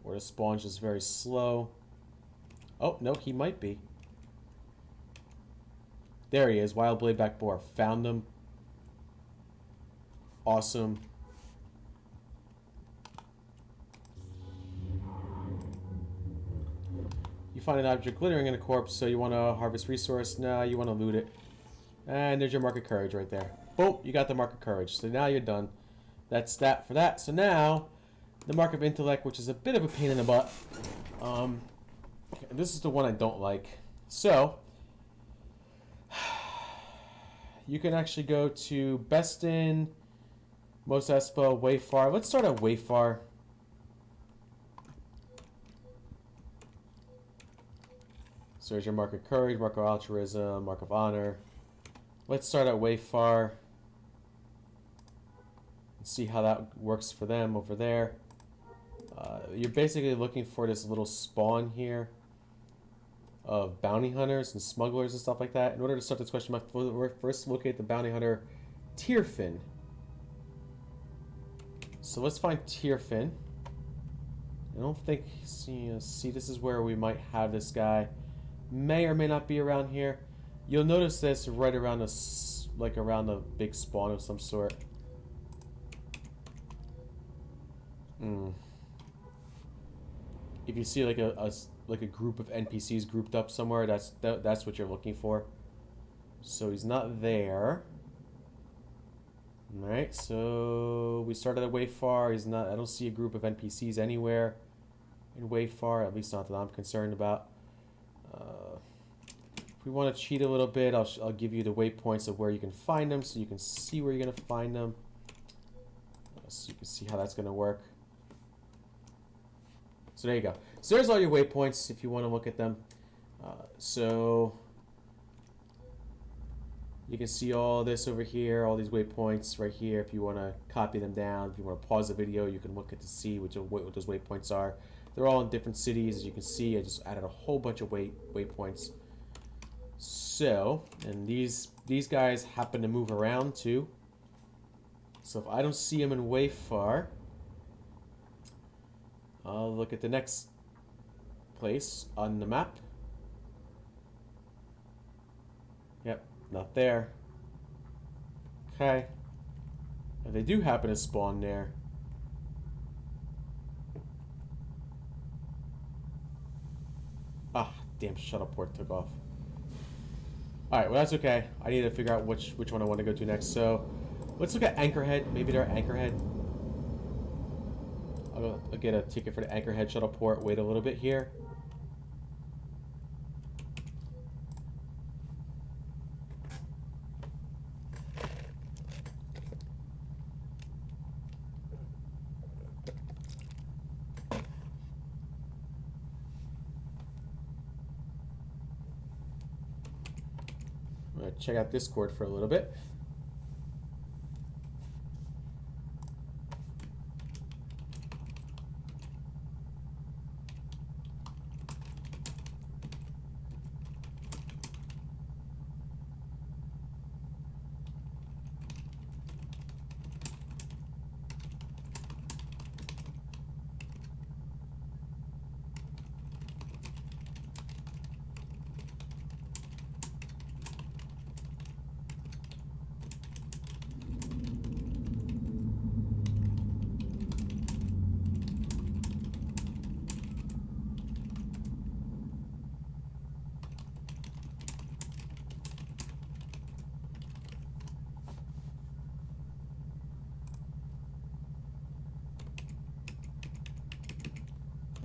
Or the spawn's just very slow. Oh, no, he might be. There he is, Wild Bladeback Boar. Found him. Awesome. You find an object glittering in a corpse, so you want to harvest resource? Nah, you want to loot it. And there's your mark of courage right there. Boom, you got the mark of courage. So now you're done. That's that for that. So now, the mark of intellect, which is a bit of a pain in the butt. This is the one I don't like. So, you can actually go to best in, most espo, way far. Let's start at way far. So there's your mark of courage, mark of altruism, mark of honor. Let's start at way far. And see how that works for them over there. You're basically looking for this little spawn here of bounty hunters and smugglers and stuff like that. In order to start this question, I must first locate the bounty hunter Tierfin. So let's find Tierfin. I don't think, see, this is where we might have this guy. May or may not be around here. You'll notice this right around around a big spawn of some sort. If you see like a group of NPCs grouped up somewhere, that's what you're looking for. So he's not there. All right, so we started at way far. He's not. I don't see a group of NPCs anywhere in way far. At least not that I'm concerned about. If we want to cheat a little bit, I'll give you the waypoints of where you can find them, so you can see where you're gonna find them. So you can see how that's gonna work. So there you go. So there's all your waypoints if you want to look at them. So you can see all this over here, all these waypoints right here. If you want to copy them down, if you want to pause the video, you can look at to see what those waypoints are. They're all in different cities, as you can see. I just added a whole bunch of waypoints. So, and these guys happen to move around too. So if I don't see them in way far, I'll look at the next place on the map. Yep, not there. Okay. If they do happen to spawn there. Ah, damn, shuttle port took off. Alright, well that's okay. I need to figure out which one I want to go to next. So, let's look at Anchorhead. Maybe they're at Anchorhead. I'll get a ticket for the Anchorhead shuttle port. Wait a little bit here. I'm going to check out Discord for a little bit.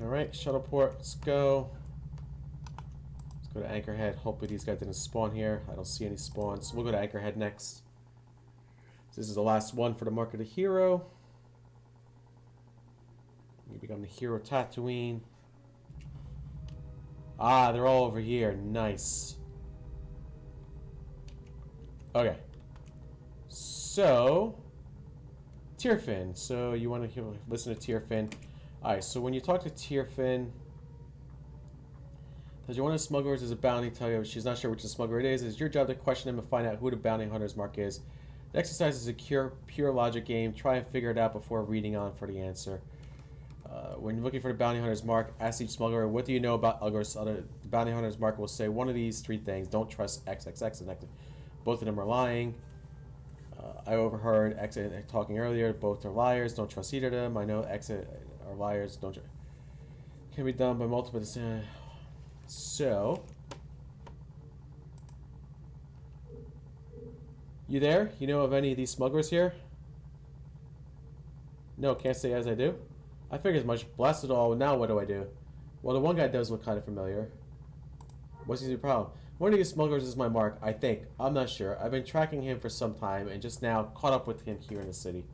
Alright, shuttle port, let's go. Let's go to Anchorhead. Hopefully these guys didn't spawn here. I don't see any spawns. So we'll go to Anchorhead next. This is the last one for the mark of the hero. You become the Hero of Tatooine. Ah, they're all over here. Nice. Okay. So, Tierfin. So you want to listen to Tierfin. Alright, so when you talk to Tierfin, does your one of the smugglers is a bounty tell you she's not sure which the smuggler it is? It's your job to question him and find out who the bounty hunter's mark is. The exercise is a pure logic game. Try and figure it out before reading on for the answer. When you're looking for the bounty hunter's mark, ask each smuggler, what do you know about others? The bounty hunter's mark will say one of these three things. Don't trust XXX and X. Both of them are lying. I overheard X talking earlier. Both are liars. Don't trust either of them. I know X are liars. Don't. Can be done by multiple. So You there? You know of any of these smugglers here? No, can't say as I do. I figured as much. Blast it all. Now what do I do? Well, the one guy does look kind of familiar. What's his problem? One of these smugglers is my mark, I think. I'm not sure. I've been tracking him for some time and just now caught up with him here in the city.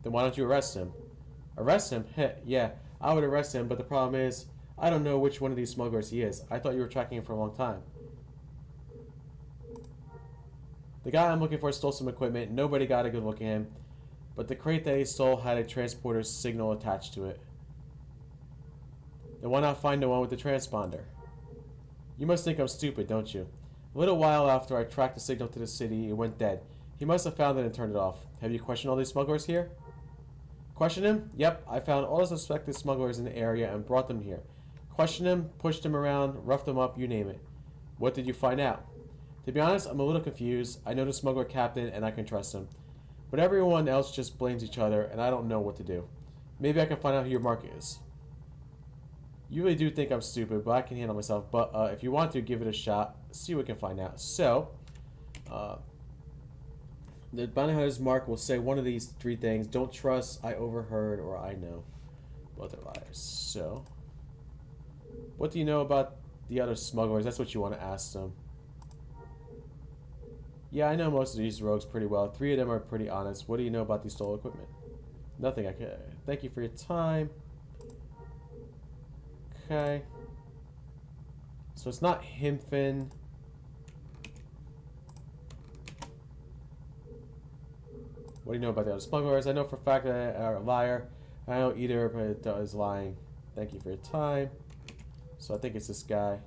Then why don't you arrest him? Arrest him? Heh, yeah, I would arrest him, but the problem is, I don't know which one of these smugglers he is. I thought you were tracking him for a long time. The guy I'm looking for stole some equipment. Nobody got a good look at him. But the crate that he stole had a transporter signal attached to it. Then why not find the one with the transponder? You must think I'm stupid, don't you? A little while after I tracked the signal to the city, it went dead. He must have found it and turned it off. Have you questioned all these smugglers here? Question him? Yep, I found all the suspected smugglers in the area and brought them here. Questioned him, pushed him around, roughed him up, you name it. What did you find out? To be honest, I'm a little confused. I know the smuggler captain and I can trust him. But everyone else just blames each other and I don't know what to do. Maybe I can find out who your mark is. You really do think I'm stupid, but I can handle myself. But if you want to, give it a shot. See what we can find out. So, the bounty hunter's mark will say one of these three things. Don't trust, I overheard, or I know. Both are liars. So, what do you know about the other smugglers? That's what you want to ask them. Yeah, I know most of these rogues pretty well. 3 of them are pretty honest. What do you know about the stolen equipment? Nothing. I can. Thank you for your time. Okay. So it's not Himfin. What do you know about the other smugglers? I know for a fact that they are a liar. I know either is lying. Thank you for your time. So I think it's this guy.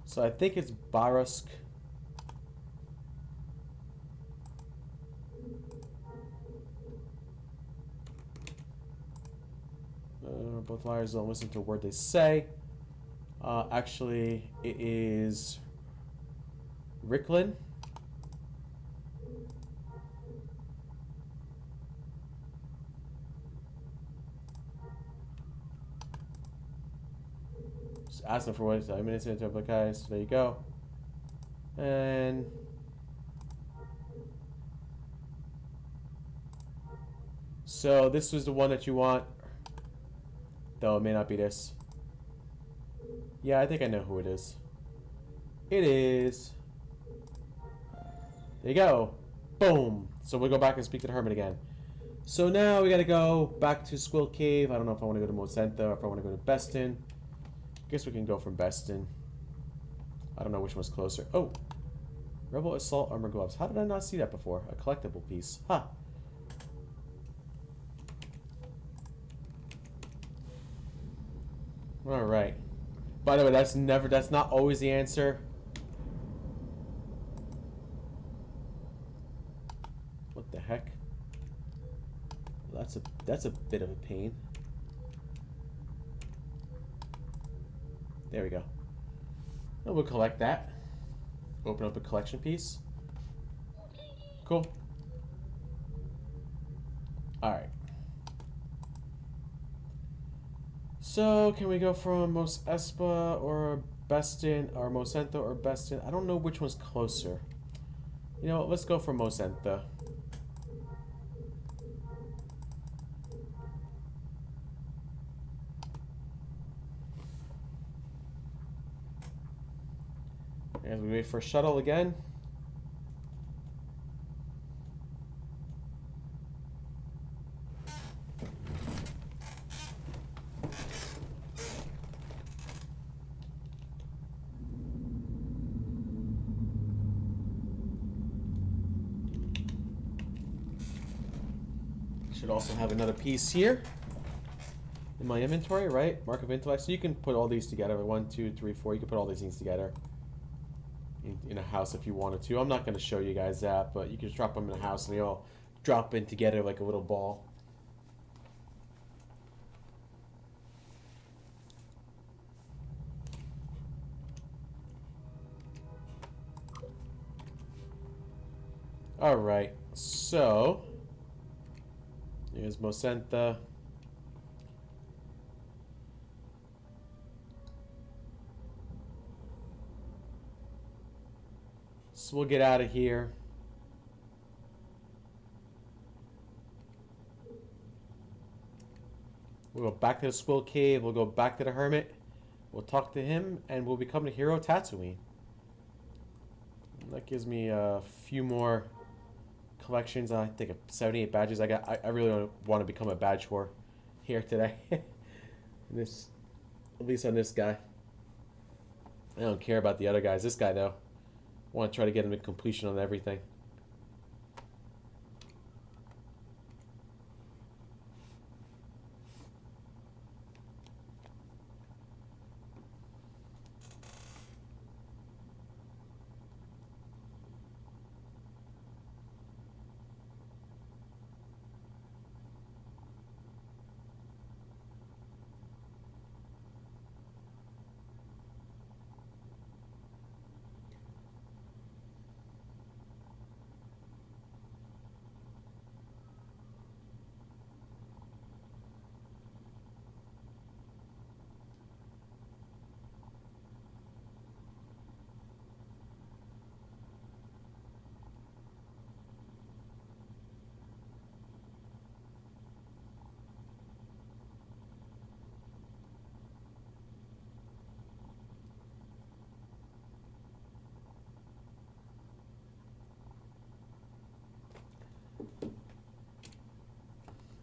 So I think it's Barusk. Both liars don't listen to a word they say. Actually, it is Ricklin. Just ask them for what I'm innocent to, but guys, so there you go. And so this was the one that you want. Though it may not be this. Yeah, I think I know who it is. It is. There you go. Boom. So we'll go back and speak to the hermit again. So now we gotta go back to Squill Cave. I don't know if I want to go to Mosenta or if I want to go to Beston. Guess we can go from Beston. I don't know which one's closer. Oh. Rebel Assault Armor Gloves. How did I not see that before? A collectible piece. Huh. Alright. By the way, that's not always the answer. What the heck? That's a bit of a pain. There we go. And we'll collect that. Open up a collection piece. Cool. Alright. So, can we go from Mos Espa or Beston, or Mosenta or Beston? I don't know which one's closer. You know what, let's go for Mosenta. As we wait for a shuttle again. Should also have another piece here in my inventory, right? Mark of intellect. So you can put all these together. 1, 2, 3, 4. You can put all these things together in a house if you wanted to. I'm not going to show you guys that, but you can just drop them in a house and they all drop in together like a little ball. All right, so here's Mosenta. So we'll get out of here. We'll go back to the Squill Cave. We'll go back to the Hermit. We'll talk to him, and we'll become the Hero of Tatooine. That gives me a few more collections. I think 78 badges. I really don't want to become a badge whore here today. This, at least on this guy. I don't care about the other guys. This guy though, I want to try to get him to completion on everything.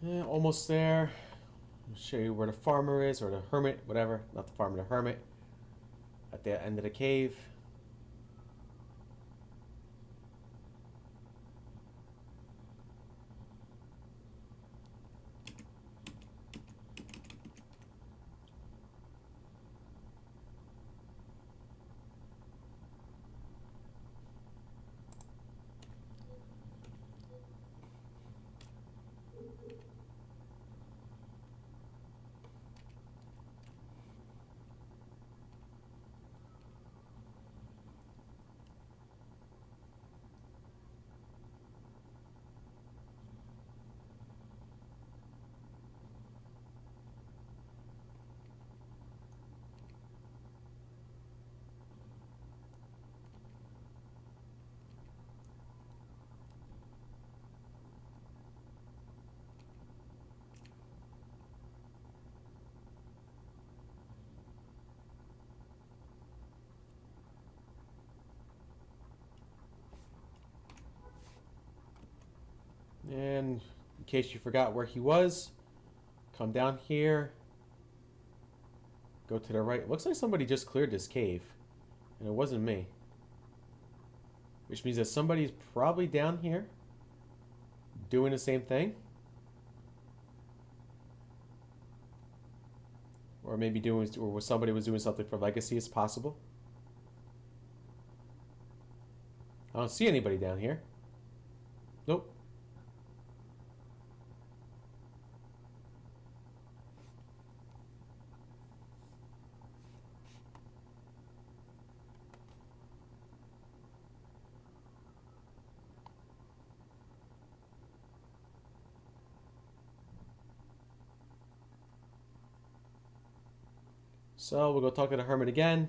Yeah, almost there. I'll show you where the farmer is, or the hermit, whatever. Not the farmer, the hermit. At the end of the cave. And in case you forgot where he was, come down here. Go to the right. It looks like somebody just cleared this cave. And it wasn't me. Which means that somebody's probably down here doing the same thing. Or maybe doing, or somebody was doing something for Legacy. It's possible. I don't see anybody down here. Nope. So we'll go talk to the hermit again.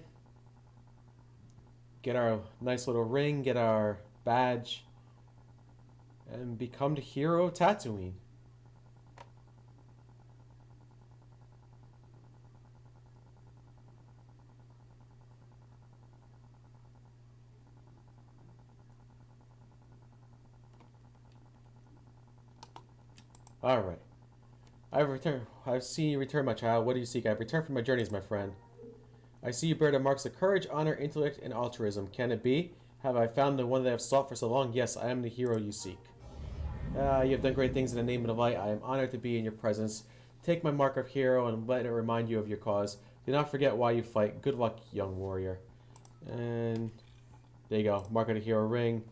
Get our nice little ring, get our badge, and become the Hero of Tatooine. Alright. I've returned. I've seen you return, my child. What do you seek? I've returned from my journeys, my friend. I see you bear the marks of courage, honor, intellect, and altruism. Can it be? Have I found the one that I have sought for so long? Yes, I am the hero you seek. You have done great things in the name of the light. I am honored to be in your presence. Take my mark of hero and let it remind you of your cause. Do not forget why you fight. Good luck, young warrior. And there you go. Mark of the hero ring.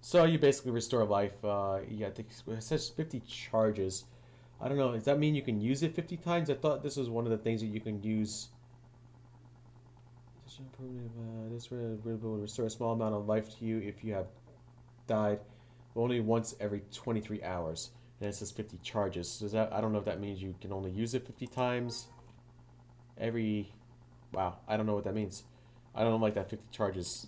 So you basically restore life. Yeah, I think it says 50 charges. I don't know. Does that mean you can use it 50 times? I thought this was one of the things that you can use. This will restore a small amount of life to you if you have died, but only once every 23 hours. And it says 50 charges. Does that? I don't know if that means you can only use it 50 times. Wow, I don't know what that means. I don't like that 50 charges.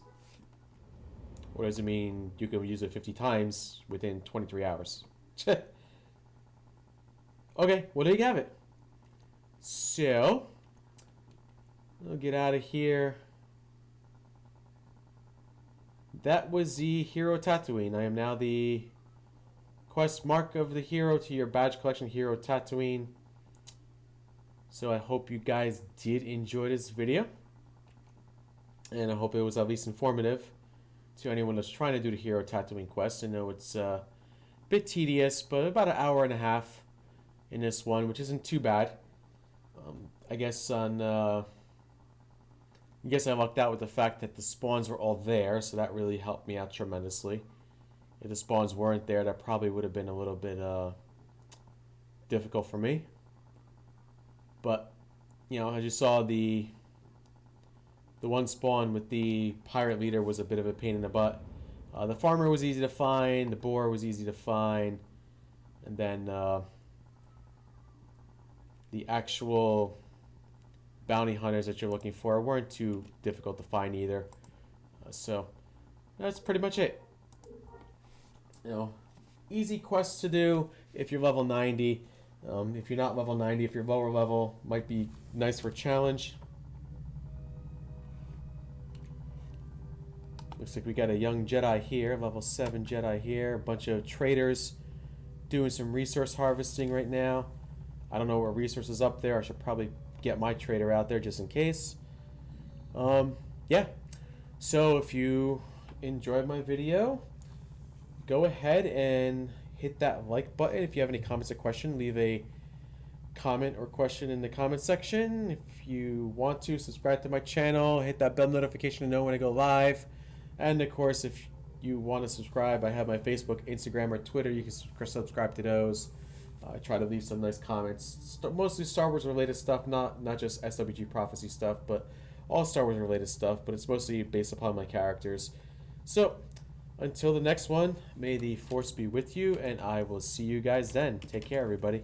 Or does it mean you can use it 50 times within 23 hours? Okay, well, there you have it. So, we'll get out of here. That was the Hero of Tatooine. I am now the quest mark of the hero to your badge collection, Hero of Tatooine. So I hope you guys did enjoy this video. And I hope it was at least informative to anyone that's trying to do the Hero of Tatooine quest. I know it's a bit tedious, but about an hour and a half in this one, which isn't too bad. I guess I lucked out with the fact that the spawns were all there, so that really helped me out tremendously. If the spawns weren't there, that probably would have been a little bit difficult for me. But, you know, as you saw, the one spawn with the pirate leader was a bit of a pain in the butt. The farmer was easy to find, the boar was easy to find, and then the actual bounty hunters that you're looking for weren't too difficult to find either. So that's pretty much it. You know, easy quests to do if you're level 90. If you're not level 90, if you're lower level, might be nice for a challenge. Looks like we got a young Jedi here, level 7 Jedi here. A bunch of traders doing some resource harvesting right now. I don't know what resources up there. I should probably get my trader out there just in case. Yeah. So if you enjoyed my video, go ahead and hit that like button. If you have any comments or questions, leave a comment or question in the comment section. If you want to, subscribe to my channel, hit that bell notification to know when I go live. And of course, if you want to subscribe, I have my Facebook, Instagram, or Twitter. You can subscribe to those. I try to leave some nice comments, mostly Star Wars related stuff, not just SWG Prophecy stuff, but all Star Wars related stuff, but it's mostly based upon my characters. So, until the next one, may the Force be with you, and I will see you guys then. Take care, everybody.